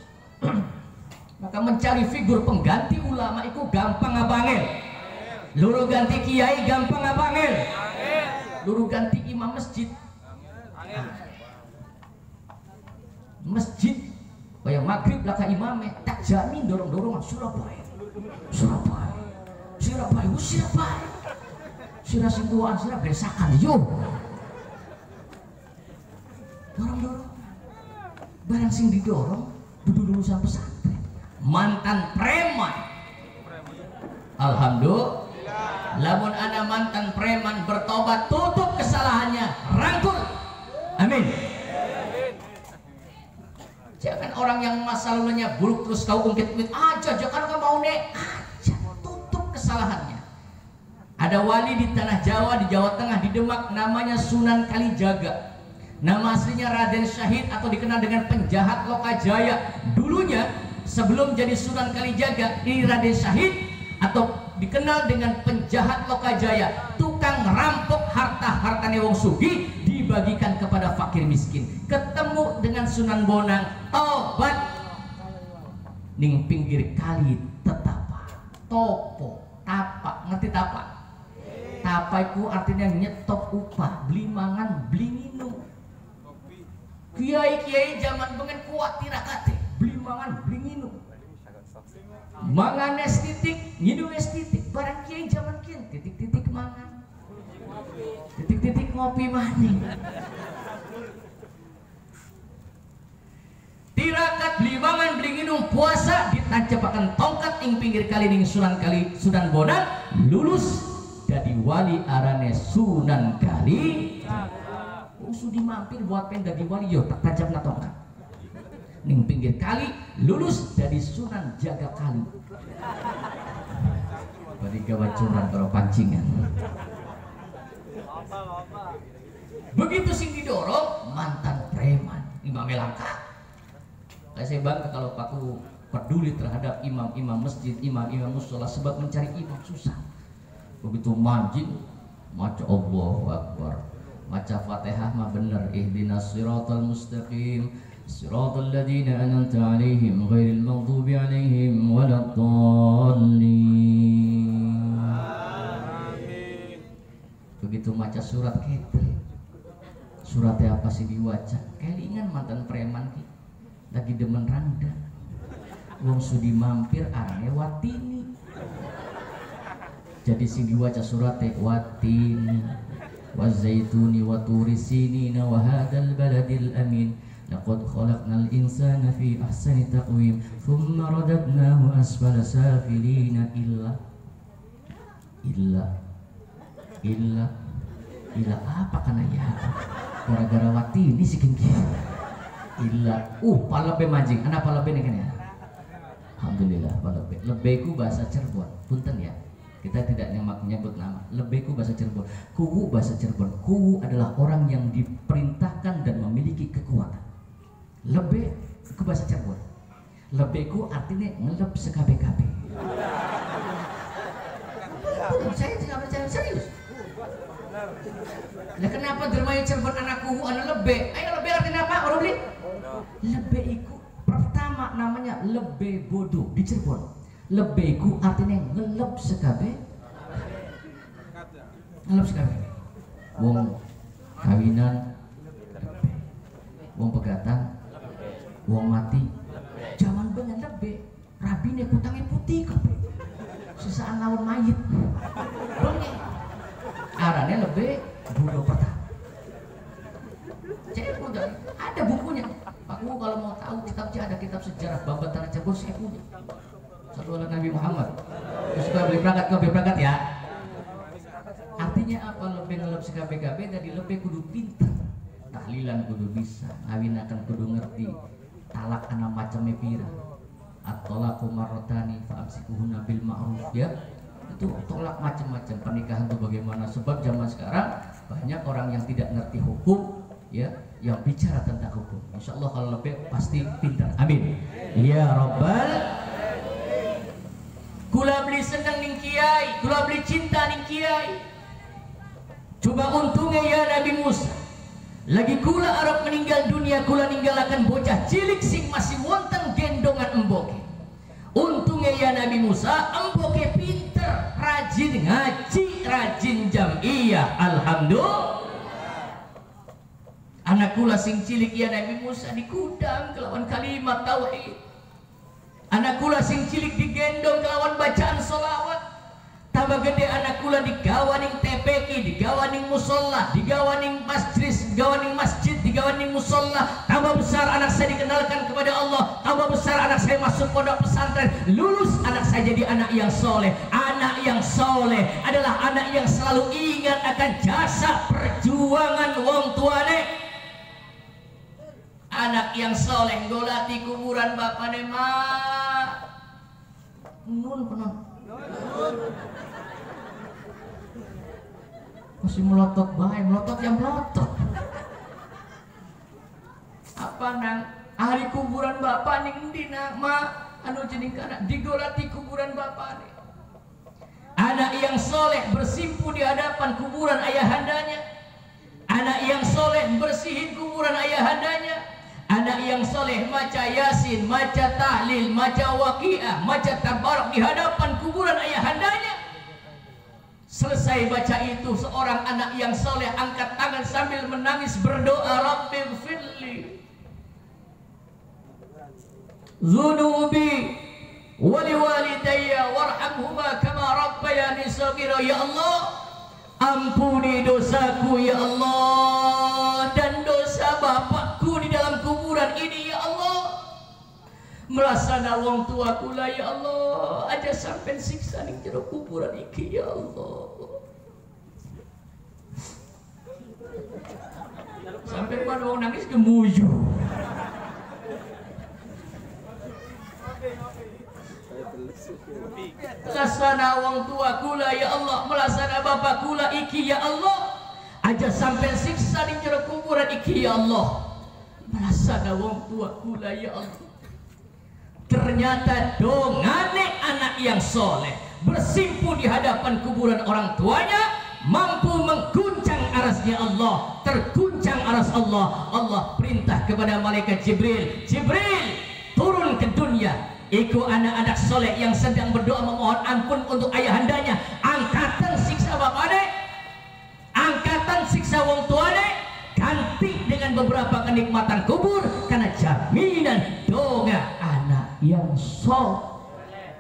Maka mencari figur pengganti ulama itu gampang apa angel? Luru ganti kiai gampang apa angel? Luru ganti imam masjid. Masjid kayak maghrib lah ka imame tak jamin dorong-dorong Surabaya. Sira singguan, sira besakan yo. Dorong-dorong. Barang sing didorong dudu lulusan pesantren. Mantan preman. Alhamdulillah. Lamun ana mantan preman bertobat, tutup kesalahannya, rangkul. Amin. Jangan orang yang masa lalunya buruk terus kau ungkit-ungkit aja, jangan kau mau nek aja, tutup kesalahannya. Ada wali di tanah Jawa, di Jawa Tengah, di Demak, namanya Sunan Kalijaga. Nama aslinya Raden Syahid atau dikenal dengan penjahat Lokajaya. Dulunya sebelum jadi Sunan Kalijaga, ini Raden Syahid atau dikenal dengan penjahat Lokajaya, tukang rampok harta-hartane wong sugih dibagikan kepada fakir miskin. Ketemu dengan Sunan Bonang, tobat ning pinggir kali tetapa topo tapak, ngerti tapak? Tapak itu artinya nyetop upah, beli mangan, beli minum. Kiai-kiai zaman pengen kuat tirakate, beli mangan, beli minum. Mangan es titik, minum es titik. Barang kiai zaman kian titik-titik mangan, titik-titik ngopi maning. Tirakat beli mangan, beli minum, puasa ditancapakan tongkat ing pinggir kali ning Sunan Bonang, lulus jadi wali arane Sunan Kali. Sudi mampir buat pengen jadi wali yo tak tancapna tongkat ning pinggir kali, lulus jadi Sunan Jaga Kali. Bari gawacuran karo pancingan. Begitu sing didorong mantan preman, imam langka. Saya bangga kalau aku peduli terhadap imam-imam masjid, imam-imam musola, sebab mencari imam susah. Begitu manjing, maca Allahu Akbar, maca Fatihah mah bener, ihdinas siratal mustaqim, siratal ladzina an'amta 'alaihim ghairil maghdubi 'alaihim waladdallin. Amin. Begitu maca surat gitu. Suratnya apa sih diwaca? Kelingan mantan preman ki lagi demen rangda. Wong sudi mampir arane watini. Jadi sing diwaca suratnya watini wazaituni wa turisini wa hadzal baladil amin laqad khalaqnal insana fi ahsani taqwim thumma radadnahu asfala safilina illa apa kana ya gara-gara wati ini si gengki illa palebe mancing ana palebe nih kan ya. Alhamdulillah palebe lebeku bahasa Cirebon punten ya, kita tidak nyebut nama. Lebeku bahasa Cirebon, kuwu bahasa Cirebon. Kuwu adalah orang yang diperintahkan dan memiliki kekuatan. Lebe ke bahasa Cirebon, lebeku artinya ngelep sekabe-kabe. Saya tidak percaya, serius. Nah kenapa dermaya Cirebon anak kuwu anak lebe? Ayo lebe artinya apa? Orang beli? Lebe iku pertama namanya lebe bodoh di Cirebon. Lebeku artinya ngelep sekabe. Ngelep sekabe. Wong kawinan lebe. Wong pegatan, wong mati. Zaman bener lebe. Rabine kutangnya putih kabeh. Sisaan lawan mayit. Bengi. Arane lebe bodoh pertama. Cek udah ada bukunya. Aku kalau mau tahu kitabnya ada kitab sejarah Babat Tanah Cirebon saya punya. Satu ala Nabi Muhammad. Terus beli berangkat ya. Artinya apa? Lebih ngelep sekabe-kabe dari lebih kudu pintar. Tahlilan kudu bisa, ngawinakan kudu ngerti. Talak ana macamnya pira. At-talaqu marratani fa amsikuhunna bil ma'ruf ya. Itu tolak macam-macam pernikahan itu bagaimana, sebab zaman sekarang banyak orang yang tidak ngerti hukum ya, yang bicara tentang hukum. Insya Allah kalau lebih pasti pintar. Amin. Ya Rabbal. Kula beli senang ning kiai, kula beli cinta ning kiai. Coba untungnya ya Nabi Musa Lagi kula arep meninggal dunia, kula ninggalakan bocah cilik sing masih wonten gendongan emboke. Untungnya ya Nabi Musa, emboke pinter, rajin ngaji, rajin jam'iyah. Alhamdulillah. Anak kula sing cilik ya Nabi Musa dikudang kelawan kalimat tauhid. Anak kula sing cilik digendong kelawan bacaan sholawat. Tambah gede anak kula digawaning TPQ, digawaning musola, digawaning masjid, digawaning musola. Tambah besar anak saya dikenalkan kepada Allah. Tambah besar anak saya masuk pondok pesantren. Lulus anak saya jadi anak yang soleh. Anak yang soleh adalah anak yang selalu ingat akan jasa perjuangan wong tuane. Anak yang soleh golati kuburan bapane mak. Nun penon. Masih melotot bae, melotot yang melotot. Apa nang ahli kuburan bapak ning endi nak mak anu jeneng kana digolati kuburan bapak nih. Anak yang soleh bersimpu di hadapan kuburan ayahandanya. Anak yang soleh bersihin kuburan ayahandanya. Anak yang soleh maca yasin, maca tahlil, maca waqiah, maca tabarak di hadapan kuburan ayahandanya. Selesai baca itu, seorang anak yang soleh angkat tangan sambil menangis berdoa, Rabbighfirli dzunubi wali walidayya warhamhuma kama rabbayani shaghira. Ya Allah, ampuni dosaku ya Allah dan dosa bapakku di dalam kuburan ini ya Allah. Melasana wong tua kula ya Allah, aja sampai siksa ning jero kuburan iki ya Allah. Sampai mana wong nangis gemuyu. Melasana wong tua kula ya Allah, melasana bapak kula iki ya Allah, aja sampai siksa ning jero kuburan iki ya Allah. Melasana wong tua kula ya Allah. Ternyata dongane anak yang soleh bersimpu di hadapan kuburan orang tuanya mampu mengguncang arasnya Allah, terguncang aras Allah. Allah perintah kepada malaikat Jibril, Jibril turun ke dunia, iku anak-anak soleh yang sedang berdoa memohon ampun untuk ayahandanya. Angkatan siksa bapane, angkatan siksa wong tuane, ganti dengan beberapa kenikmatan kubur karena jaminan donga anak yang soleh.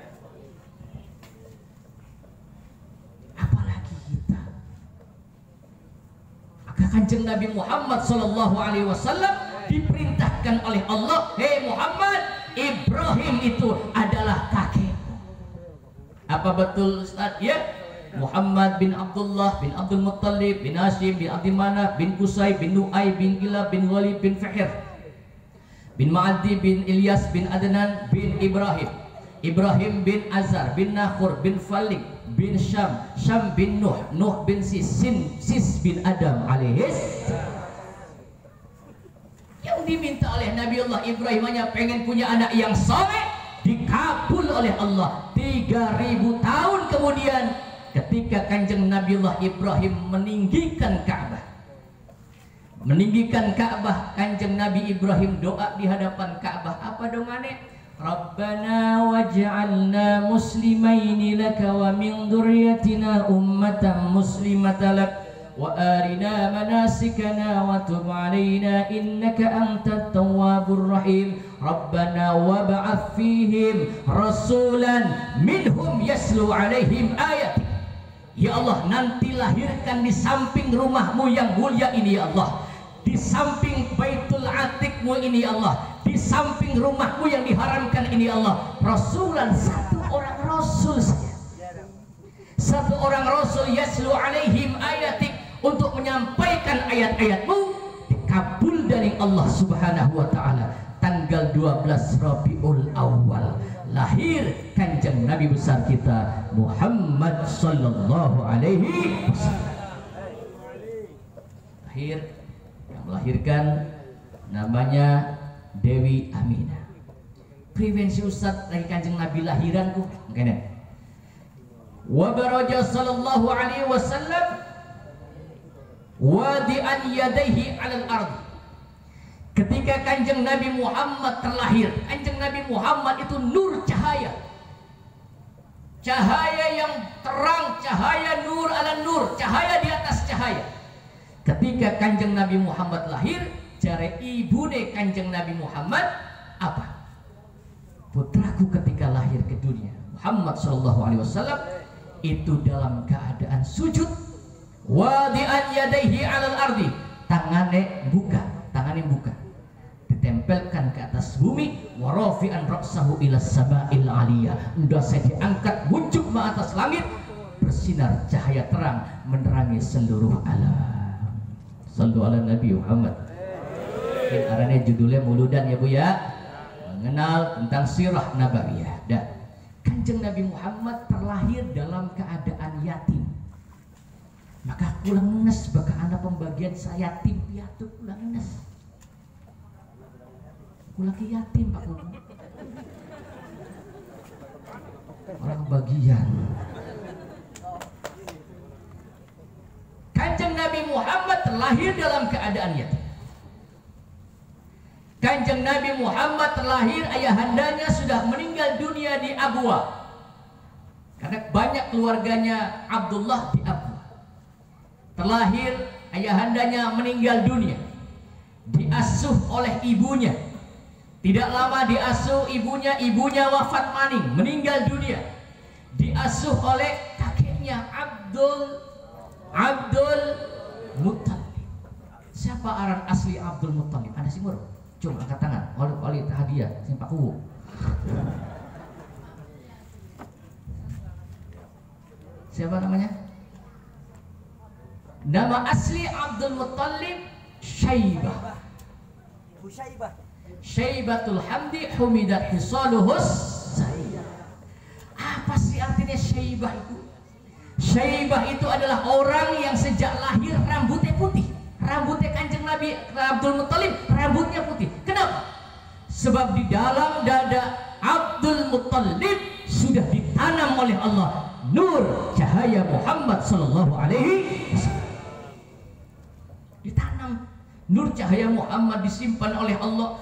Apalagi kita. Maka Kanjeng Nabi Muhammad SAW diperintahkan oleh Allah, hei Muhammad, Ibrahim itu adalah kakekmu. Apa betul Ustaz? Ya, Muhammad bin Abdullah bin Abdul Muttalib bin Hashim bin Abdi Manaf bin Qusay bin Nu'ay bin Gilab bin Walid bin Fihir bin Ma'adi bin Ilyas bin Adnan bin Ibrahim, Ibrahim bin Azar bin Nakhur bin Falik bin Syam, Syam bin Nuh, Nuh bin Sis bin Adam alaihis. Yang diminta oleh Nabi Allah Ibrahim hanya pengen punya anak yang soleh, dikabul oleh Allah. 3000 tahun kemudian ketika Kanjeng Nabi Allah Ibrahim meninggikan Ka'bah, Kanjeng Nabi Ibrahim doa di hadapan Ka'bah. Apa dongane? Rabbana waj'alna muslimaini laka wa min dzurriyyatina ummatan muslimatan lak wa arina manasikana wa tub 'alaina innaka antat tawwabur rahim. Rabbana wab'ath fihim rasulan minhum yaslu 'alaihim ayatik. Ya Allah, nanti lahirkan di samping rumahmu yang mulia ini ya Allah, di samping Baitul Atiqmu ini ya Allah, di samping rumahmu yang diharamkan ini ya Allah, rasulan, satu orang rasul saja, satu orang rasul yaslu alaihim ayatik, untuk menyampaikan ayat-ayatmu, dikabul dari Allah Subhanahu wa ta'ala. Tanggal 12 Rabiul Awal lahir Kanjeng Nabi besar kita Muhammad sallallahu alaihi wasallam. Lahir, yang melahirkan namanya Dewi Aminah. Prevensi Ustaz lagi Kanjeng Nabi lahiranku mungkin. Wa baraja sallallahu alaihi wasallam wadi'an yadaihi 'alal ardh. Ketika Kanjeng Nabi Muhammad terlahir, Kanjeng Nabi Muhammad itu nur cahaya. Cahaya yang terang, cahaya nur ala nur, cahaya di atas cahaya. Ketika Kanjeng Nabi Muhammad lahir, jare ibune Kanjeng Nabi Muhammad apa? Putraku ketika lahir ke dunia, Muhammad sallallahu alaihi wasallam itu dalam keadaan sujud, wadi'an yadaihi 'alal ardi, tangannya buka, ditempelkan ke atas bumi, wa rafi'an ra'sahu ila sama'il 'aliyah, udah saya diangkat muncul ke atas langit, bersinar cahaya terang menerangi seluruh alam. Sallu ala Nabi Muhammad. Ini arahnya judulnya Muludan ya Bu ya, mengenal tentang sirah nabawiyah. Dan Kanjeng Nabi Muhammad terlahir dalam keadaan yatim. Maka kulang nes baka anak pembagian saya yatim piatu kulang nes. Lagi yatim Pak Guru. Orang bagian. Kanjeng Nabi Muhammad terlahir dalam keadaan yatim. Kanjeng Nabi Muhammad terlahir, ayahandanya sudah meninggal dunia di Abwa. Karena banyak keluarganya Abdullah di Abwa. Terlahir, ayahandanya meninggal dunia. Diasuh oleh ibunya. Tidak lama diasuh ibunya wafat maning, meninggal dunia. Diasuh oleh kakeknya Abdul Muttalib. Siapa aran asli Abdul Muttalib? Ada sih mur? Coba angkat tangan. Oleh hadiah, simpak kubu. Siapa namanya? Nama asli Abdul Muttalib Syaibah. Syaibatul hamdi humidat hisaluhus Syaibah. Apa sih artinya Syaibah itu? Syaibah itu adalah orang yang sejak lahir rambutnya putih. Rambutnya Kanjeng Nabi Abdul Muttalib rambutnya putih. Kenapa? Sebab di dalam dada Abdul Muttalib sudah ditanam oleh Allah nur cahaya Muhammad sallallahu alaihi wasallam. Ditanam nur cahaya Muhammad, disimpan oleh Allah,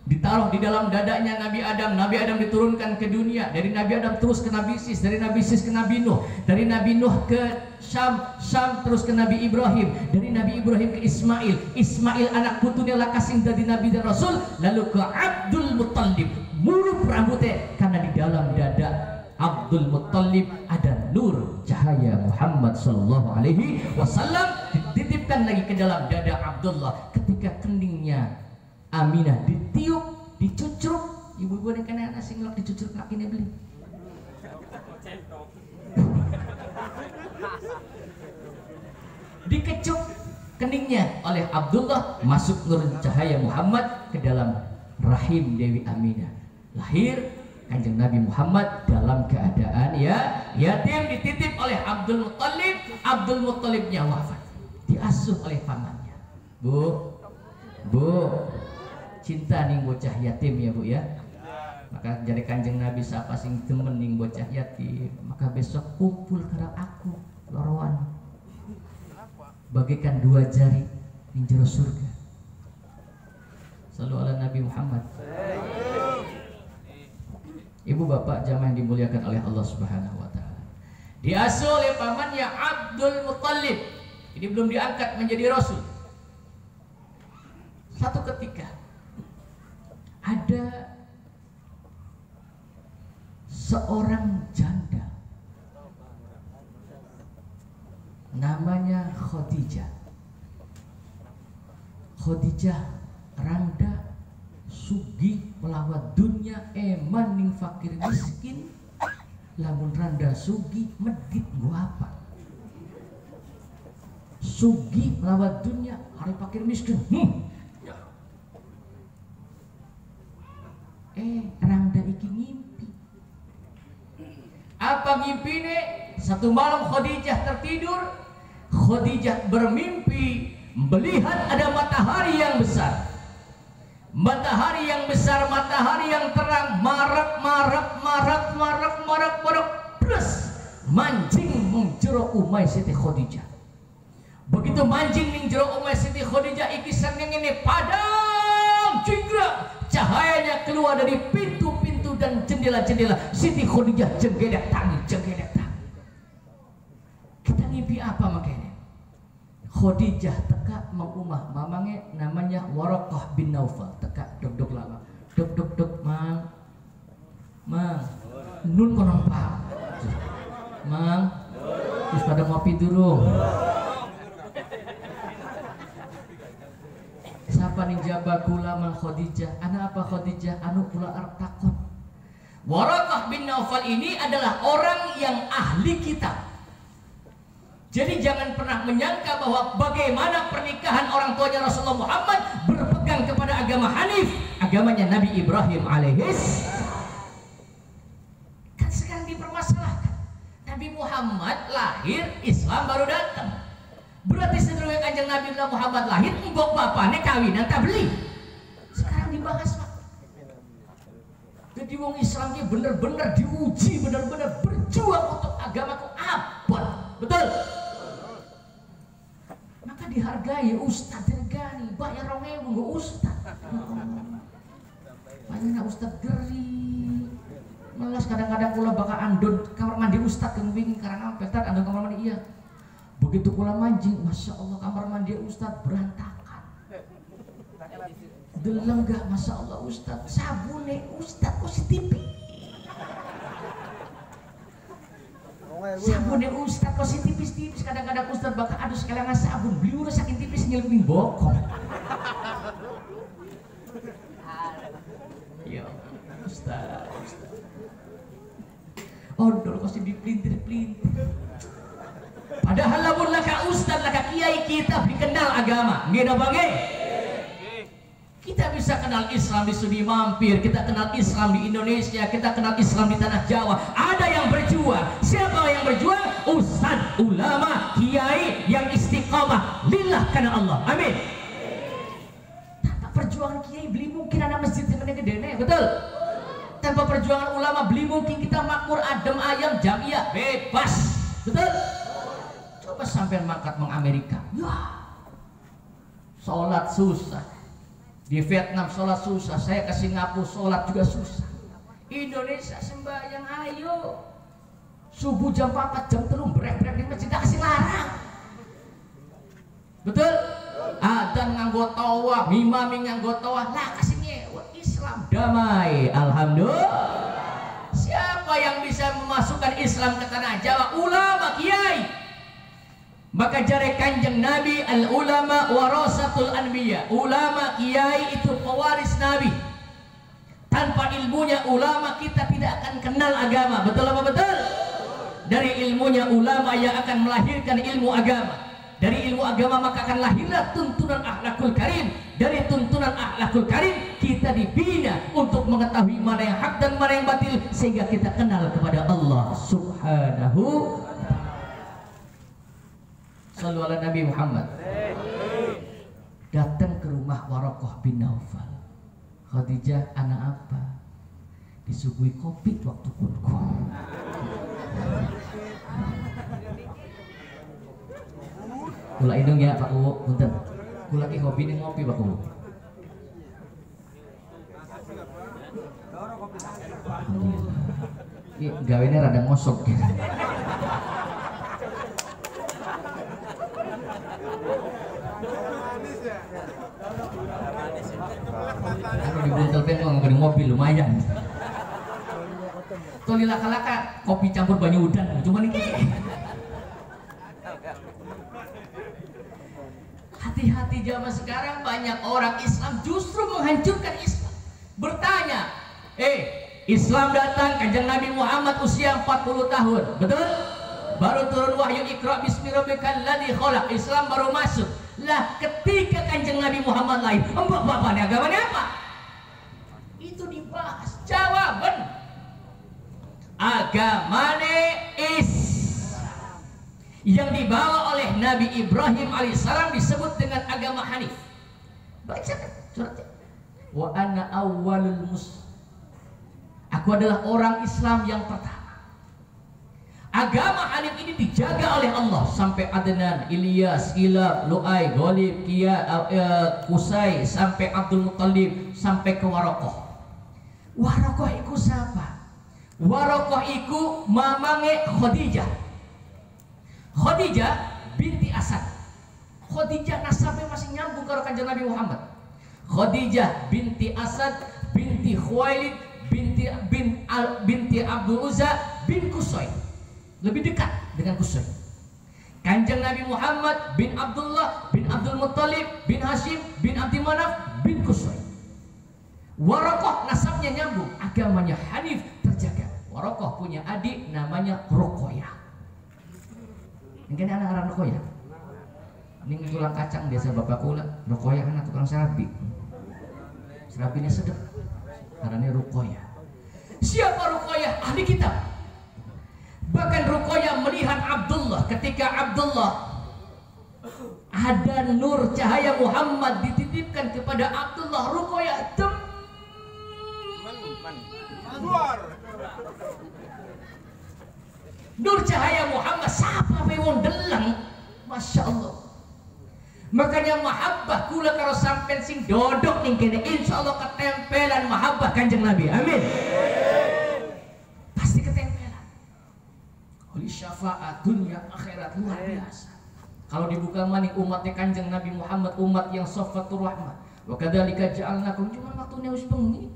ditaruh di dalam dadanya Nabi Adam. Nabi Adam diturunkan ke dunia, dari Nabi Adam terus ke Nabi Sis, dari Nabi Sis ke Nabi Nuh, dari Nabi Nuh ke Syam terus ke Nabi Ibrahim, dari Nabi Ibrahim ke Ismail anak putunya lakasing dari Nabi dan Rasul, lalu ke Abdul Muttalib, murup rambutnya, karena di dalam dada Abdul Muttalib ada nur cahaya Muhammad sallallahu alaihi wasallam, dititipkan lagi ke dalam dada Abdullah. Ketika keningnya Aminah ditiup, dicucuk, ibu-ibu yang kena anak singlok dicucuk kakinya beli. Dikecup keningnya oleh Abdullah, masuk nur cahaya Muhammad ke dalam rahim Dewi Aminah. Lahir Kanjeng Nabi Muhammad dalam keadaan yatim, dititip oleh Abdul Muttalib. Abdul Muttalibnya wafat, diasuh oleh pamannya. Bu, cinta ning bocah yatim ya Bu ya. Maka jadi Kanjeng Nabi siapa sing temen ning bocah yatim, maka besok kumpul karena aku lorowan, bagikan 2 jari ning jero surga. Sallu ala Nabi Muhammad. Ibu bapak jamaah yang dimuliakan oleh Allah Subhanahu wa taala. Diasuh oleh pamannya Abdul Muttalib. Ini belum diangkat menjadi rasul. Satu ketika ada seorang janda namanya Khadijah. Khadijah randa sugi melawat dunia, eman ning fakir miskin, lamun randa sugi medit gua apa? Sugi melawat dunia, hari fakir miskin. Randa iki ngimpi. Apa ngimpine? Satu malam Khadijah tertidur, Khadijah bermimpi melihat ada matahari yang besar. Matahari yang besar, matahari yang terang, marak plus mancing menjero umai Siti Khadijah. Begitu manjing ning jero omah Siti Khadijah iki sangeng ngene padam jinggrang, cahayanya keluar dari pintu-pintu dan jendela-jendela. Siti Khadijah jenggedek tangi. Kita ngimpi apa makanya? Khadijah teka mengumah mamangnya namanya Waraqah bin Naufal, teka dok lama. Dok mang nun konon pak mang terus pada ngopi dulu. Siapa nih jabah kula mang Khadijah? Ana apa Khadijah? Anu kula arep takon. Waraqah bin Naufal ini adalah orang yang ahli kitab. Jadi jangan pernah menyangka bahwa bagaimana pernikahan orang tuanya Rasulullah Muhammad berpegang kepada agama Hanif, agamanya Nabi Ibrahim alaihis. Kan sekarang dipermasalahkan. Nabi Muhammad lahir, Islam baru datang. Berarti sedurunge Kanjeng Nabi Muhammad lahir, mbok bapane kawinan tak beli. Sekarang dibahas Pak. Jadi wong Islam ini bener-bener diuji, bener-bener berjuang untuk agamaku abad. Betul? Maka dihargai Ustadz dirgani, bayar 2.000 nggo Ustadz. Banyak Ustadz geri. Melas kadang-kadang kula bakal andon kamar mandi Ustadz yang wingi karang ampel tar andon kamar mandi iya. Begitu kula mancing, Masya Allah kamar mandi Ustadz berantakan. Delenggah Masya Allah Ustadz, sabune Ustadz positif. Sabune Ustadz positif tipis kadang-kadang Ustadz bakal aduh sekalian sabun beli udah saking tipis nyelipin bokong. Ya Ustadz. Odol kok dipelintir-pelintir. Padahal lamun laka Ustadz laka kiai kita dikenal agama. Nggih napa nggih? Kita bisa kenal Islam di Sudi Mampir, kita kenal Islam di Indonesia, kita kenal Islam di tanah Jawa. Ada yang berjuang. Siapa yang berjuang? Ustadz, ulama, kiai yang istiqamah lillah karena Allah. Amin. Tanpa perjuangan kiai beli mungkin anak masjid yang gede, betul? Tanpa perjuangan ulama beli mungkin kita makmur adem ayam jamiah bebas, betul? Coba sampai mangkat Amerika, sholat susah. Di Vietnam sholat susah, saya ke Singapura sholat juga susah. Indonesia sembahyang ayo subuh jam 4 jam 3 brek-brek di masjid tak kasih larang. Betul? Adzan nganggo tawaf, mimami nganggo tawaf, lah kasih nyewa. Islam damai, alhamdulillah. Siapa yang bisa memasukkan Islam ke tanah Jawa? Ulama, kiai. Maka jare Kanjeng Nabi al ulama warasatul anbiya. Ulama kiai itu pewaris Nabi. Tanpa ilmunya ulama kita tidak akan kenal agama. Betul apa betul? Dari ilmunya ulama yang akan melahirkan ilmu agama. Dari ilmu agama maka akan lahirlah tuntunan akhlakul karim. Dari tuntunan akhlakul karim kita dibina untuk mengetahui mana yang hak dan mana yang batil sehingga kita kenal kepada Allah Subhanahu. Sallu ala Nabi Muhammad. Datang ke rumah Waraqah bin Naufal. Khadijah, anak apa? Disuguhi kopi waktu kunku. Kula indung ya Pak Uwo, punten. Kula ki hobi ning ngopi Pak Uwo. Alhamdulillah. Iki gawene rada ngosok gitu. Aku di buntel pengen ngomong mobil lumayan. Toli laka-laka kopi campur banyu udan, cuman ini. Hati-hati zaman sekarang banyak orang Islam justru menghancurkan Islam. Bertanya, Islam datang Kanjeng Nabi Muhammad usia 40 tahun, betul? Baru turun wahyu Iqra bismi rabbikal ladzi khalaq. Islam baru masuk. Lah ketika Kanjeng Nabi Muhammad lahir, mbok bapaknya agamanya apa? Itu dibahas. Jawaban agamane Islam yang dibawa oleh Nabi Ibrahim alaihissalam disebut dengan agama Hanif. Baca suratnya. Wa ana awwalul muslim. Aku adalah orang Islam yang pertama. Agama Hanif ini dijaga oleh Allah sampai Adnan, Ilyas, Ilab, Lu'ay, Ghalib, Kia, Kusai, sampai Abdul Muttalib, sampai ke Warokoh. Warokoh itu siapa? Warokoh itu mamange Khadijah. Khadijah binti Asad. Khadijah nasabnya masih nyambung karo Kanjeng Nabi Muhammad. Khadijah binti Asad binti Khuwailid binti Abdul Uzza bin Qusay. Lebih dekat dengan Qusay. Kanjeng Nabi Muhammad bin Abdullah bin Abdul Muttalib bin Hashim bin Abdi Manaf bin Qusay. Warokoh nasabnya nyambung, agamanya Hanif terjaga. Warokoh punya adik namanya Ruqayyah. Mungkin anak orang Ruqayyah. Ini tulang kacang biasa bapak kula. Ruqayyah kan tukang serabi. Serabinya sedap. Karena ini Ruqayyah. Siapa Ruqayyah? Ahli kitab. Bahkan Ruqayyah melihat Abdullah ketika Abdullah ada nur cahaya Muhammad dititipkan kepada Abdullah. Ruqayyah nur cahaya Muhammad siapa wong delang, masya Allah. Makanya mahabbah kula karo sampean sing dodok ning kene insyaallah ketempelan mahabbah Kanjeng Nabi. Amin. Pasti ketempelan. Oli syafaat dunia akhirat luar biasa. Kalau dibuka maning umatnya Kanjeng Nabi Muhammad, umat yang safatur rahmah. Wa kadzalika ja'alnakum, cuma waktunya wis bengi.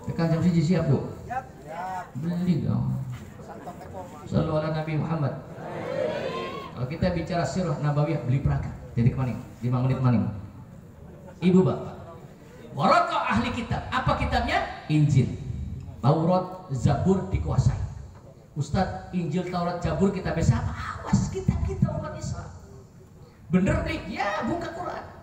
Tekan jam 1 siap, Bu? Beli dong. Sallu ala Nabi Muhammad. Kalau kita bicara sirah nabawiyah, beli perangkat. Jadi kemaning, 5 menit maning. Ibu bapak, Warokoh ahli kitab. Apa kitabnya? Injil, Taurat, Zabur dikuasai. Ustadz, Injil, Taurat, Zabur kita bisa apa? Awas kita umat Islam. Bener nih? Ya, buka Quran.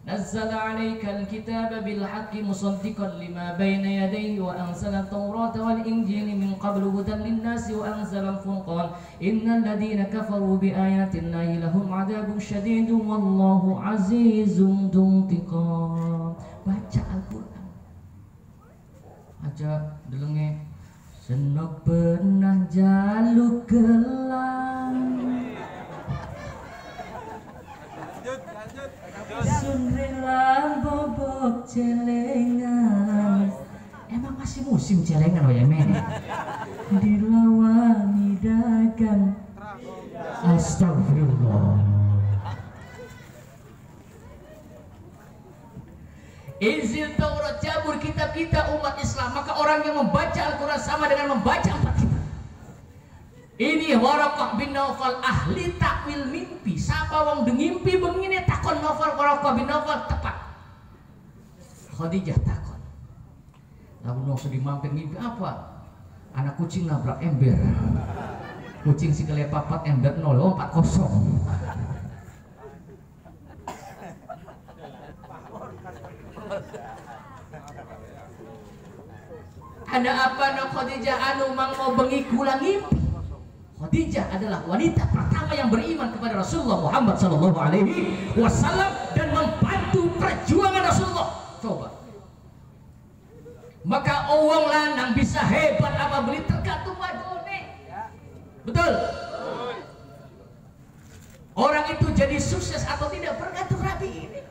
Nazzala 'alaikal kitaba bil haqqi musaddiqan lima baina yadayhi wa anzala at-taurata wal injila min qablu hudan lin-nasi wa anzala al-furqan innal ladina kafaru bi ayati llahi lahum 'adzabun syadidun wallahu 'azizun dzuntiqam. Baca Al-Qur'an. Aja delenge senok pernah jaluk gelang. Sunrilang bobok celengan. Emang masih musim celengan oh ya men? Dilawani dagang. Astagfirullah. Injil, Taurat, Zabur, kitab kita umat Islam. Maka orang yang membaca Al-Quran sama dengan membaca 4 kitab. Ini Warokoh bin Naufal ahli takwil mimpi. Sapa wong dengimpi begini takon Naufal, Warokoh bin Naufal tepat. Khadijah takon. Lalu nong mampir mimpi apa? Anak kucing nabrak ember. Kucing si kelepapat ember 0 4-0. Ada apa no Khadijah anu mang mau bengi kula ngimpi. Khadijah adalah wanita pertama yang beriman kepada Rasulullah Muhammad sallallahu alaihi wasallam dan membantu perjuangan Rasulullah. Coba. Maka wong lanang bisa hebat apa beli tergantung wadone. Betul? Orang itu jadi sukses atau tidak bergantung rabi ini.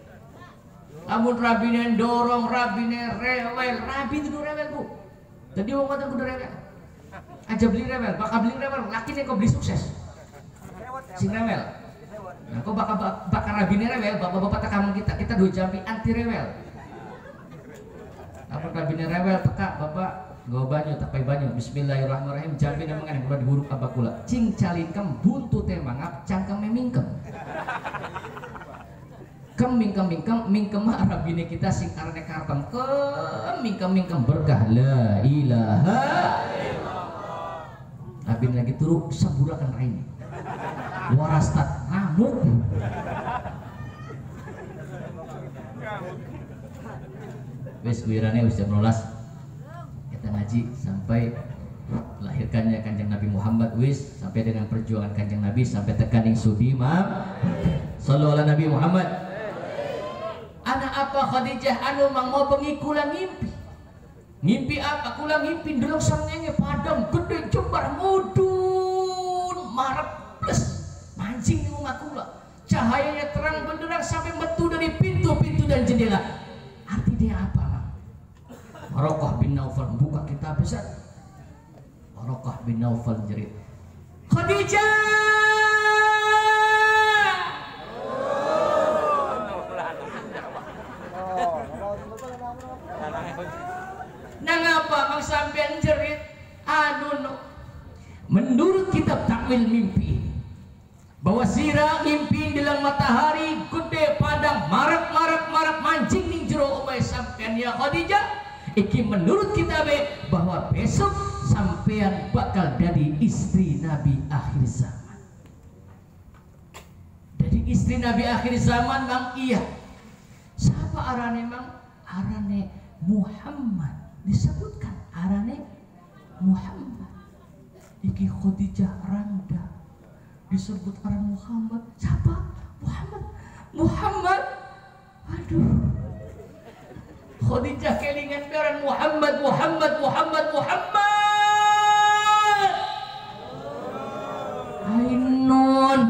Namun rabine dorong, rabine rewel, rabi itu rewel Bu. Jadi wong ngoten kudu rewel. Aja beli rewel, bakal beli rewel, lakine kok beli sukses. Sing rewel. Nah, kok bakal rabine rewel, bapak-bapak tekaman kita dua jampi anti rewel. Apa rabine rewel teka bapak nggo banyu tak pai banyu. Bismillahirrahmanirrahim. Jampi nemengan kula diburuk abak kula. Cing calingkem buntut teh mangap cangkeme mingkem. Mingkem rabine kita sing karene kartem mingkem berkah la ilaha illallah. Rabine lagi turu saburakan raine warastat ngamuk. Wis wirane wis jam 12 kita ngaji sampai lahirkannya Kanjeng Nabi Muhammad, wis sampai dengan perjuangan Kanjeng Nabi sampai tekaning Sudimah. Sallallahu alaihi Nabi Muhammad. Anak apa Khadijah anu mang mau bengi kula ngimpi. Ngimpi apa? Kula ngimpi ndelok srengenge padang gede jembar mudun marep plus mancing di rumah kula. Cahayanya terang benderang sampai metu dari pintu-pintu dan jendela. Artinya apa, Mang? Waraqah bin Naufal buka kitab besar. Waraqah bin Naufal jerit, Khadijah. Nang apa Mang sampean jerit? Aduh, menurut kitab takwil mimpi bahwa sira mimpi dalam matahari gede padang marak mancing ning jero omahe sampean ya Khadijah. Iki menurut kitab bahwa besok sampean bakal jadi istri Nabi akhir zaman. Jadi istri Nabi akhir zaman, Mang. Iya. Siapa arane, Mang? Arane Muhammad. Disebutkan arane Muhammad. Iki Khadijah randa disebut aran Muhammad. Siapa? Muhammad. Aduh, Khadijah kelingan beran Muhammad. Ainun.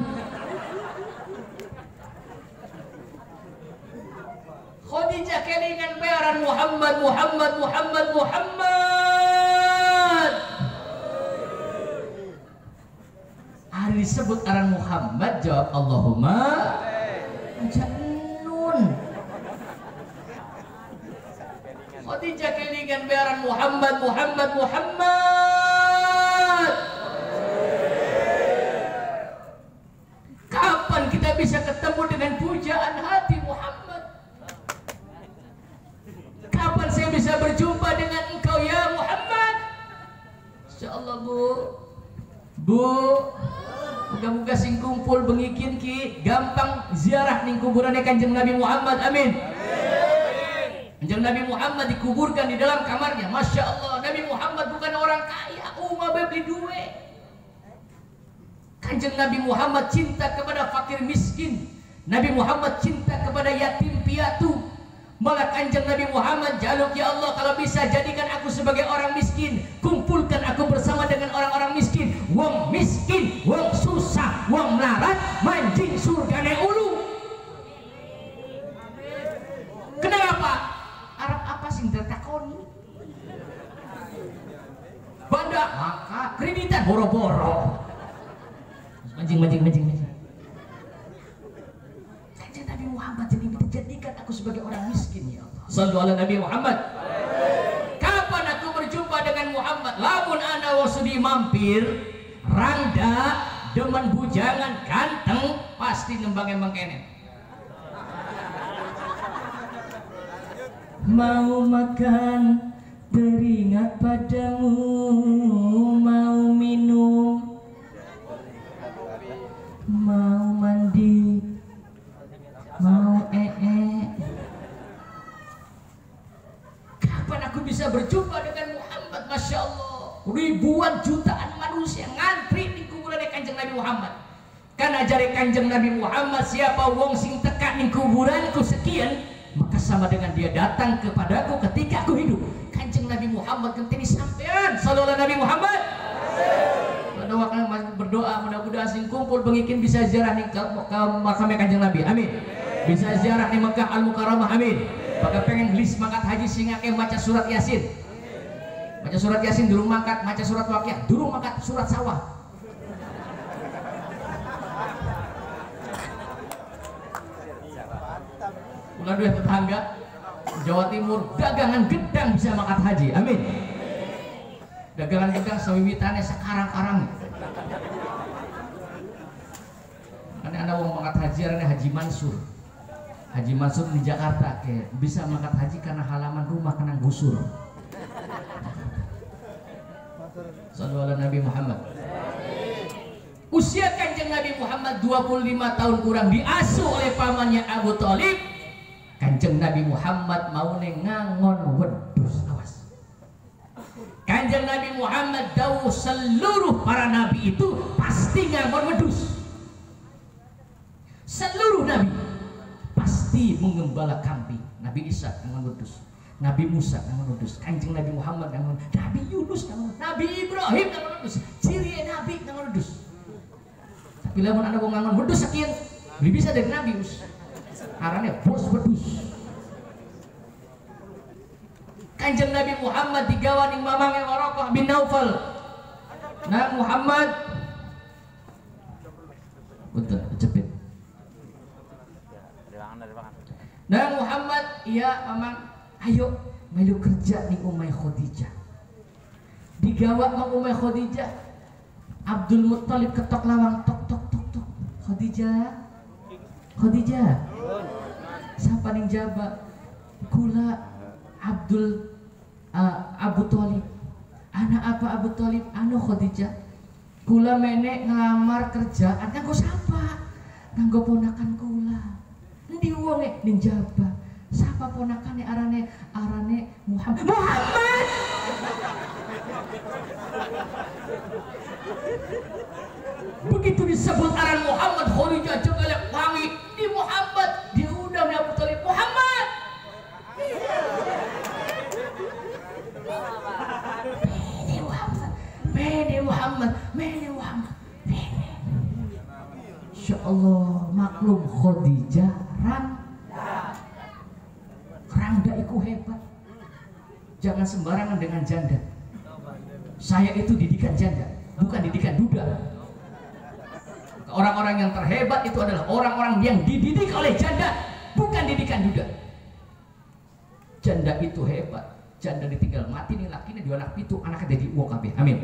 Khadijah kelingan beran Muhammad. Hari disebut aran Muhammad, jawab Allahumma jannun. Khadijah kelingan beran Muhammad. Kapan kita bisa ketemu dengan pujaan hati Muhammad? Kapan saya bisa berjumpa dengan engkau ya Muhammad? Insyaallah Bu, moga-moga sing kumpul bengikin ki gampang ziarah ning kuburannya Kanjeng Nabi Muhammad. Amin. Kanjeng Nabi Muhammad dikuburkan di dalam kamarnya. Masya Allah, Nabi Muhammad bukan orang kaya, beli duit. Kanjeng Nabi Muhammad cinta kepada fakir miskin. Nabi Muhammad cinta kepada yatim piatu. Malah Kanjeng Nabi Muhammad jaluk, ya Allah kalau bisa jadikan aku sebagai orang miskin, kumpulkan aku bersama dengan orang-orang miskin. Wong miskin, wong susah, wong melarat, mancing surgane ulu. Kenapa? Arab apa sih tertakoni? Banda maka kreditan boro-boro. Mancing. Kanjeng Nabi Muhammad jadikan aku sebagai orang miskin ya Allah. Sallu ala Nabi Muhammad. Kapan aku berjumpa dengan Muhammad? Lamun ana wasudi mampir, rangda, demen bujangan, ganteng, pasti nembang-embang kene. Mau makan teringat padamu, mau minum, mau mandi, mau Kapan aku bisa berjumpa dengan Muhammad? Masya Allah, ribuan jutaan manusia ngantri di kuburan Kanjeng Nabi Muhammad. Karena jari Kanjeng Nabi Muhammad, siapa wong sing tekan di kuburanku sekian, maka sama dengan dia datang kepadaku ketika aku hidup. Kanjeng Nabi Muhammad kenteni sampean. Sallallahu Nabi Muhammad. Berdoa mudah-mudahan sing kumpul bengikin bisa ziarah nih ke makamnya Kanjeng Nabi. Amin. Bisa ziarah nih Mekah Al Mukarramah. Amin. Maka pengen gelis mangkat haji singa ke maca surat Yasin. Maca surat Yasin dulu mangkat, maca surat Waqiah dulu mangkat, surat Sawah. Ulah dua tetangga Jawa Timur dagangan gedang bisa mangkat haji. Amin. Dagangan gedang sawiwitannya sekarang-karang. Karena ada wong mangkat haji arane Haji Mansur. Haji Mansur di Jakarta kayak bisa mangkat haji karena halaman rumah kena gusur. Sallallahu Nabi Muhammad. Usia Kanjeng Nabi Muhammad 25 tahun kurang, diasuh oleh pamannya Abu Thalib. Kanjeng Nabi Muhammad mau ngangon wedus. Awas. Kanjeng Nabi Muhammad dawuh seluruh para nabi itu pasti ngangon wedus. Seluruh nabi pasti mengembala kambing. Nabi Isa ngangon wedus. Nabi Musa nang nudus, Kanjeng Nabi Muhammad nang nudus, Nabi Yunus nang nudus, Nabi Ibrahim nang nudus, ciri Nabi nang nudus. Tapi lamun anda wong ngangon wedus sakieu, bisa dari Nabi us. Arane bos wedus. Kanjeng Nabi Muhammad digawa ning mamange Waraqah bin Naufal. Nah Muhammad betul cepet. Nah Muhammad, iya mamang, ayo melu kerja ning Ummah Khadijah. Digawa mang Ummah Khadijah. Abdul Muttalib ketok lawang, tok tok tok tok. Khadijah, Khadijah. Siapa ning jaba? Kula Abu Thalib. Anak apa Abu Thalib? Anu Khadijah. Kula menek ngelamar kerjaan kanggo sapa? Kanggo ponakan kula. Endi wonge ning jaba? Sapa ponakane arane Muhammad. Muhammad. Begitu disebut aran Muhammad, Khadijah jegelek wangi di Muhammad, diundang di Abu Thalib. Muhammad. Muhammad. Insya Allah maklum Khadijah rangda iku hebat. Jangan sembarangan dengan janda. Saya itu didikan janda, bukan didikan duda. Orang-orang yang terhebat itu adalah orang-orang yang dididik oleh janda, bukan didikan duda. Janda itu hebat. Janda ditinggal mati nih lakinya di anak pitu, anaknya jadi uang kabeh. Amin.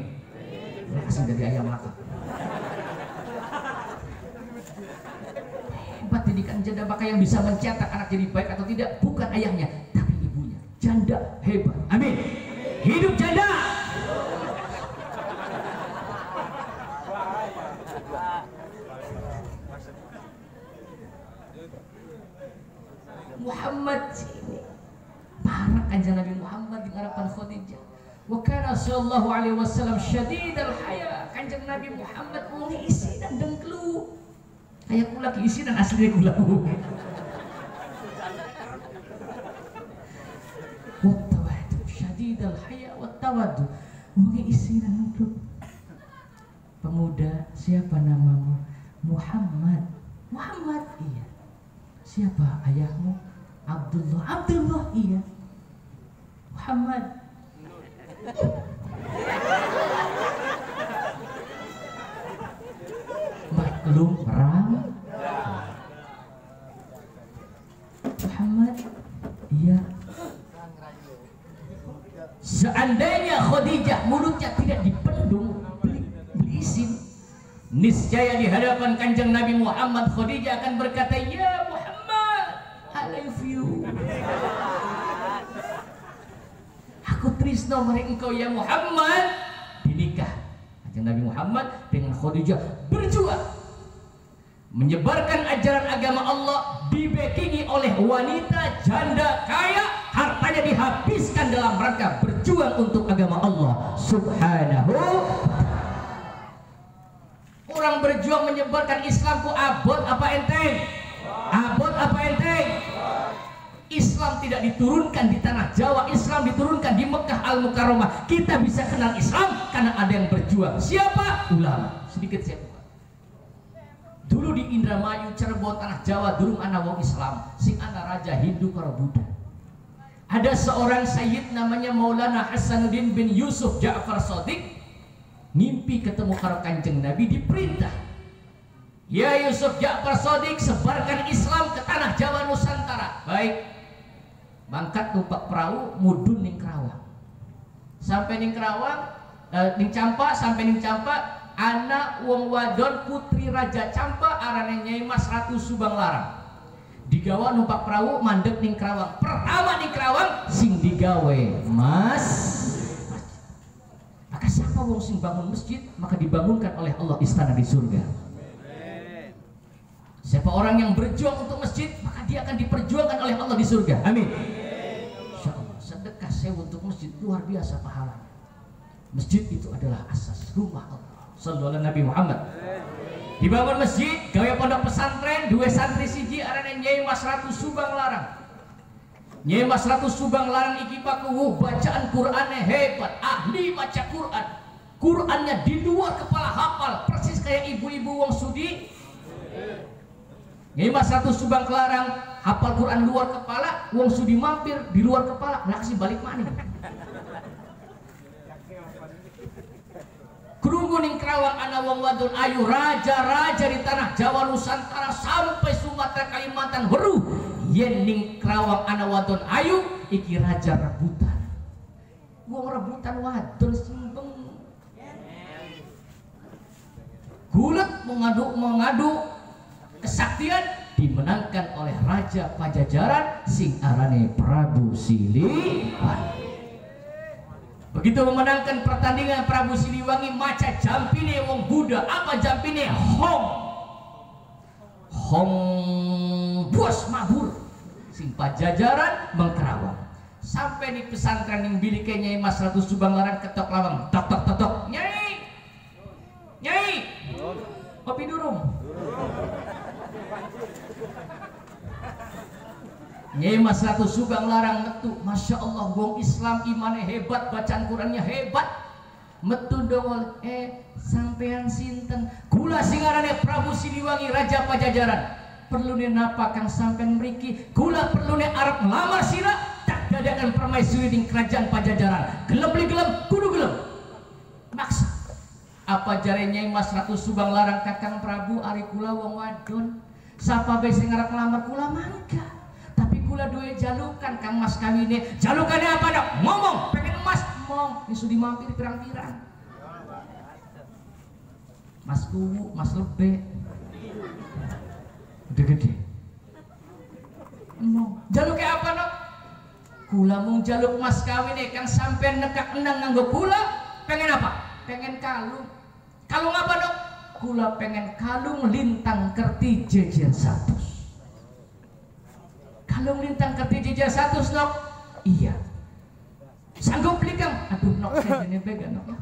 Langsung jadi ayam laka. Hebat didikan janda, maka yang bisa mencetak anak jadi baik atau tidak bukan ayahnya, tapi ibunya. Janda hebat. Amin. Hidup janda. Muhammad para Kanjeng Nabi Muhammad di hadapan Khadijah. Wa kana sallallahu alaihi wasallam syadidal haya. Kanjeng Nabi Muhammad muni isi dan dengklu. Kayak kula ki isi dan asli kula. Wa tawadu syadidal haya wa tawadu. Muni isi dan dengklu. Pemuda, siapa namamu? Muhammad. Muhammad, iya. Siapa ayahmu? Abdullah. Abdullah, iya. Muhammad. Maklum perang. Muhammad, iya. Seandainya Khadijah mulutnya tidak dipendung, beli izin, niscaya di hadapan Kanjeng Nabi Muhammad, Khadijah akan berkata, ya Muhammad, I love you. Aku trisno marang engkau ya Muhammad. Dinikah Kanjeng Nabi Muhammad dengan Khadijah, berjuang menyebarkan ajaran agama Allah, dibekingi oleh wanita janda kaya, hartanya dihabiskan dalam rangka berjuang untuk agama Allah Subhanahu. Orang berjuang menyebarkan Islam ku abot apa enteng? Abot apa enteng? Islam tidak diturunkan di tanah Jawa, Islam diturunkan di Mekah Al-Mukarramah. Kita bisa kenal Islam karena ada yang berjuang. Siapa? Ulama. Sedikit saya buka. Dulu di Indramayu, Cirebon, tanah Jawa, durung ana wong Islam, sing ana raja Hindu karo Buddha. Ada seorang sayyid namanya Maulana Hasanuddin bin Yusuf Ja'far Shadiq, mimpi ketemu karo Kanjeng Nabi, diperintah, ya Yusuf Ja'far Shadiq, sebarkan Islam ke tanah Jawa Nusantara. Baik. Mangkat numpak perahu mudun ning Kerawang. Sampai ning Kerawang, ning Campa, sampai ning Campa, anak wong wadon putri Raja Campa arane Nyai Mas Ratu Subang Larang. Digawa numpak perahu mandek ning Kerawang. Pertama ning Kerawang sing digawe Mas. Maka siapa wong sing bangun masjid, maka dibangunkan oleh Allah istana di surga. Siapa orang yang berjuang untuk masjid, maka dia akan diperjuangkan oleh Allah di surga. Amin. Insya Allah, sedekah sewu untuk masjid luar biasa pahalanya. Masjid itu adalah asas rumah Allah. Sallallahu Nabi Muhammad. Dibangun masjid, gawe pondok pesantren, dua santri siji arane Nyai Mas Ratu Subang Larang. Nyai Mas Ratu Subang Larang iki paku bacaan Qur'annya hebat, ahli baca Qur'an. Qur'annya di luar kepala hafal, persis kayak ibu-ibu wong sudi. Nyai Mas Ratu Subang Larang hafal Qur'an luar kepala, wong sudi mampir di luar kepala, laksi balik maning. Krungu ning Kerawang ana wong wadon ayu, raja-raja di tanah Jawa Nusantara sampai Sumatera Kalimantan weruh yen ning Kerawang ana wadon ayu iki raja rebutan. Wong rebutan wadon simbeng. Gulet mengadu kesaktian dimenangkan oleh Raja Pajajaran sing arane Prabu Siliwangi. Begitu memenangkan pertandingan, Prabu Siliwangi maca jampine wong Buddha. Apa jampine? Hong bos mabur sing Pajajaran mengkerawang. Sampai di pesantren yang bilike Nyai Mas Ratu Subang Larang ketok lawang, tok tok tok tok. Nyai, Nyai, kopi durung. Nyai Mas Ratu Subang Larang metu, Masya Allah, wong Islam imannya hebat, bacaan Qurannya hebat. Metu dongol, sampean sinten? Kula singarane Prabu Siliwangi Raja Pajajaran. Perlu napa kang sampean mriki? Kula perlu arep nglamar sira, tak dadakan permaisuri di kerajaan Pajajaran. Gelem li gelem, kudu gelem. Maksa. Apa jare Nyai Mas Ratu Subang Larang, Kakang Prabu ari kula wong wadon. Sapa bae sing arep nglamar kula mangga. Tapi kula duwe jalukan Kang Mas kawine. Jalukannya apa dok? Ngomong, pengen emas, ngomong. Ini sudah mampir pirang-pirang. Mas kuwu, Mas lebe. Gede-gede. Ngomong. Jaluknya apa dok? Kula mung jaluk Mas kawine Kang sampean nekak enang nganggo kula. Pengen apa? Pengen kalung. Kalung apa dok? Kula pengen kalung lintang kerti jejer 100. Kalung lintang kerti jejer 100 nok? Iya. Sanggup beli Kang? Aduh nok saya jadi bega nok.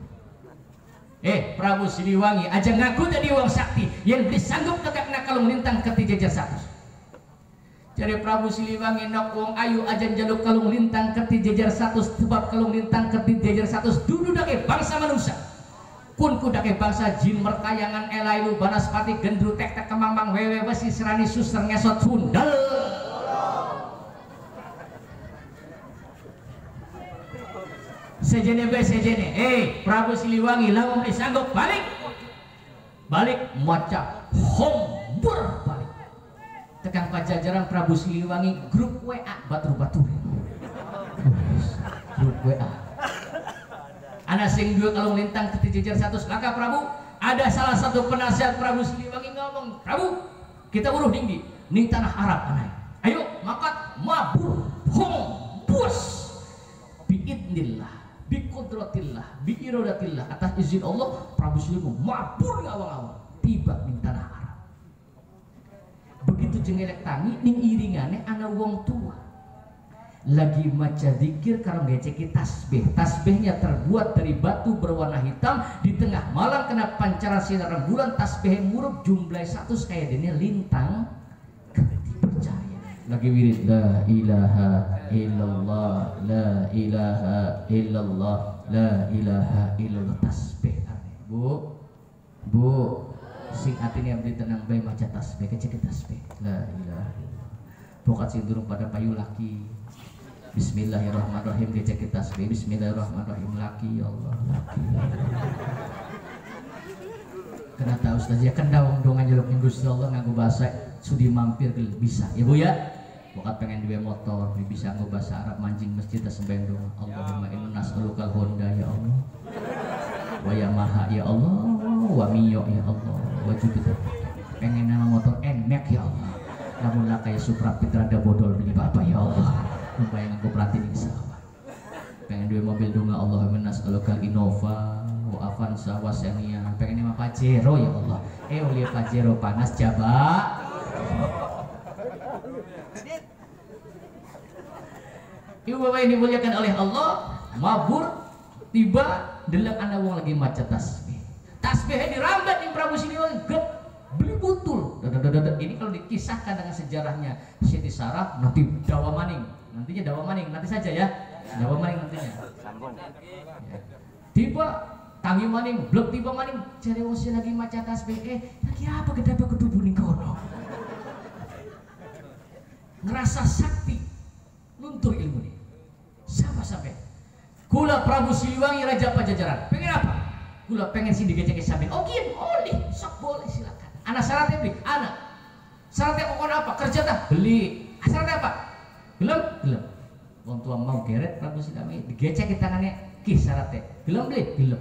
Prabu Siliwangi aja ngaku tadi wong sakti yang beli sanggup tegakna kalung lintang kerti jejer 100. Jadi Prabu Siliwangi nok wong ayu aja jaluk kalung lintang kerti jejer 100. Sebab kalung lintang kerti jejer 100 dudu dake bangsa manusia. Kun kudake bangsa jin merkayangan elailu banaspati gendru tek tek kemangmang wewe besi serani suster ngesot sundel. Sejene be sejene, Prabu Siliwangi lamun disanggup balik maca hombur balik. Tekan Pajajaran Prabu Siliwangi grup WA batur-batur. Grup WA. Ana sing dua kalung lintang kerti jejer 100. Maka Prabu, ada salah satu penasihat Prabu Siliwangi ngomong, Prabu, kita uruh tinggi ning tanah Arab anai. Ayo makat mabur hong bus biidnillah biqudratillah biiradatillah, atas izin Allah Prabu Siliwangi mabur ngawang-awang tiba ning tanah Arab. Begitu jengelek tangi ning iringane ana wong tua lagi maca zikir karo ngeceki tasbih. Tasbihnya terbuat dari batu berwarna hitam. Di tengah malam kena pancaran sinar rembulan, tasbih murub jumlah 100 kayak dene lintang kerti percaya. Lagi wirid la ilaha illallah la ilaha illallah la ilaha illallah tasbih. Bu sing atine abdi tenang bae maca tasbih keceki tasbih la ilaha illallah. Bokat sing durung pada payu laki. Bismillahirrahmanirrahim dicek tasbih. Bismillahirrahmanirrahim laki ya Allah laki. Kena tahu Ustaz ya kena wong dongan jeluk ning Gusti Allah nganggo bahasa sudi mampir bisa ya Bu ya. Bokat pengen duwe motor bisa nggo bahasa Arab mancing masjid sembahyang doa. Allahumma inna nas'alukal honda ya Allah. Wa ya maha ya Allah wa miyo ya Allah wa jubita. Pengen nama motor enek ya Allah. Namun lah kayak Supra Fitra ada bodol beli bapak ya Allah. Bayang aku perhatiin di sawah. Pengen dua mobil dunga Allahumma nas'alukal Innova wa Avanza wa Xenia. Pengen nama Pajero ya Allah. Oleh Pajero panas jaba. Ibu bapak ini dimuliakan oleh Allah, mabur tiba deleng ana wong lagi maca tasbih. Tasbihnya dirambat di Prabu Siliwangi beli butul. Ini kalau dikisahkan dengan sejarahnya Siti Sarah nanti dawa maning nantinya dawa maning, nanti saja ya. Dawa maning nantinya. Sambung. Ya. Tiba tangi maning, blok tiba maning, cari wasi lagi maca tasbih. Lagi apa kita ketubuh ning kono? Ngerasa sakti, luntur ilmu nih. Sama sampai. Kula Prabu Siliwangi Raja Pajajaran. Pengen apa? Kula pengen sih digecek sampai. Oh gini, boleh, sok boleh silakan. Anak syaratnya beli, anak. Syaratnya pokoknya apa? Kerja dah, beli. Syaratnya apa? Gelem, gelem. Wong tua mau geret Prabu Siliwangi digecek di tangannya. Ki syaratnya. Gelem beli, gelem.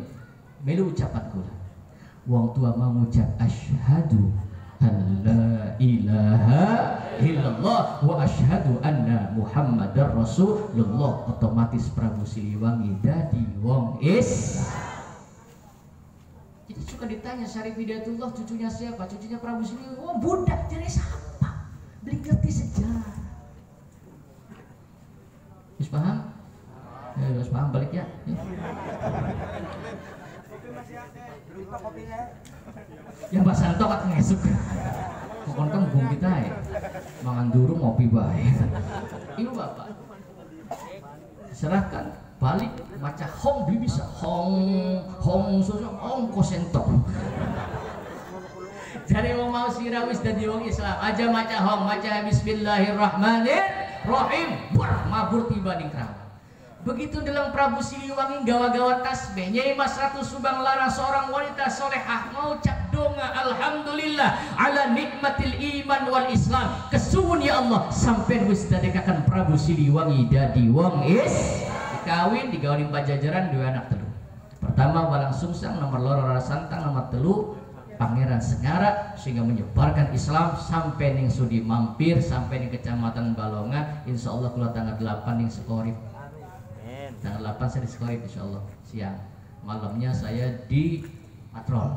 Melu ucapan kula. Wong tua mau ngucap asyhadu an la ilaha illallah wa asyhadu anna Muhammadar Rasulullah. Otomatis Prabu Siliwangi dadi wong Jadi suka ditanya Syarif Hidayatullah cucunya siapa? Cucunya Prabu Siliwangi. Oh budak, jadi siapa? Beli ngerti sejarah. Bisa paham? Ya, harus paham balik ya. Yang Mbak Santo kan ngesuk. Pokoknya kan bung kita ya. Mangan duru ngopi baik. Ini Bapak. Serahkan balik maca hong bisa hong sosok hong kosento. Jadi mau sirawis dan wong Islam aja maca hong maca bismillahirrahmanirrahim. Mabur tiba ning keramat. Begitu dalam Prabu Siliwangi gawa-gawa tasbih Nyai Mas Ratu Subang Lara seorang wanita solehah mau cap donga alhamdulillah ala nikmatil iman wal Islam kesuwun ya Allah sampai wis dadekakan Prabu Siliwangi dadi wong dikawin digawani Pajajaran dua anak telu. Pertama Walang Sungsang, nomor loro Rara Santang, nomor telu Pangeran Sengara sehingga menyebarkan Islam sampai ning Sudi Mampir sampai ning Kecamatan Balongan. Insya Allah kula tanggal 8 ning Sekorip. Tanggal 8 saya di Sekorip insyaallah siang. Malamnya saya di Patrol.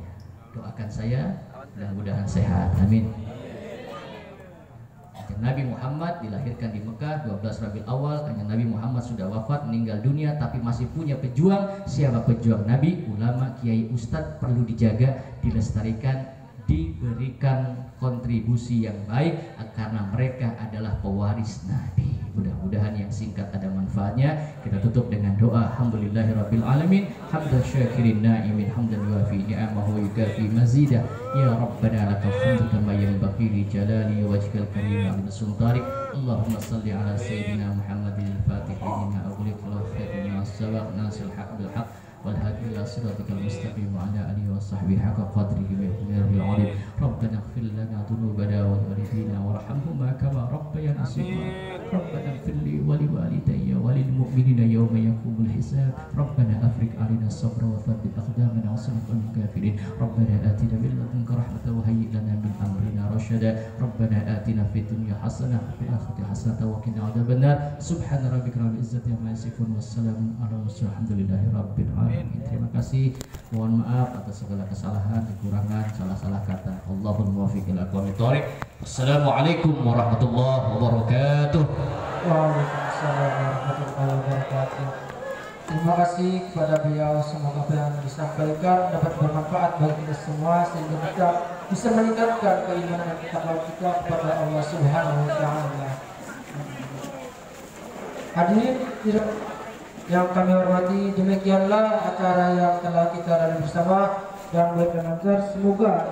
Ya, doakan saya mudah-mudahan sehat. Amin. Nabi Muhammad dilahirkan di Mekah 12 Rabiul Awal. Kanjeng Nabi Muhammad sudah wafat meninggal dunia tapi masih punya pejuang. Siapa pejuang Nabi? Ulama, kiai, ustadz perlu dijaga, dilestarikan, diberikan kontribusi yang baik karena mereka adalah pewaris Nabi. Mudah-mudahan yang singkat ada manfaatnya. Kita tutup dengan doa alhamdulillahirabbil alamin hamdan syakirin na'imin hamdan yuafi ni'amahu wa yukafi mazidah ya rabbana lakal hamdu kama yanbaghi li jalali wajhikal karim wa sultanik. Allahumma salli ala sayyidina Muhammadin al-fatih lima ughliq wal khatimi was-sabaq nasil haq bil haq والهادي إلى صراطك المستقيم وعلى آله وصحبه حق قدره ومقداره العظيم. ربنا اغفر لنا ذنوبنا ولوالدينا وارحمهما كما ربيانا صغارا. ربنا اغفر لي ولوالدي وللمؤمنين يوم يقوم الحساب. ربنا أفرج علينا الصبر وثبت أقدامنا وانصرنا على الكافرين. ربنا آتنا من لدنك رحمة وهيئ لنا من أمرنا رشدا. ربنا آتنا في الدنيا حسنة وفي الآخرة حسنة وقنا عذاب النار. سبحان ربك رب العزة عما يصفون والسلام على المرسلين والحمد لله رب العالمين. Terima kasih. Mohon maaf atas segala kesalahan, kekurangan, salah-salah kata. Allahul muwaffiq ila aqwamit thoriq. Assalamualaikum warahmatullahi wabarakatuh. Waalaikumsalam warahmatullahi wabarakatuh. Terima kasih kepada beliau. Semoga apa yang disampaikan dapat bermanfaat bagi kita semua sehingga kita bisa meningkatkan keimanan dan ketakwaan kita kepada Allah Subhanahu wa taala. Hadirin yang kami hormati, demikianlah acara yang telah kita lalui bersama dan berkenan. Semoga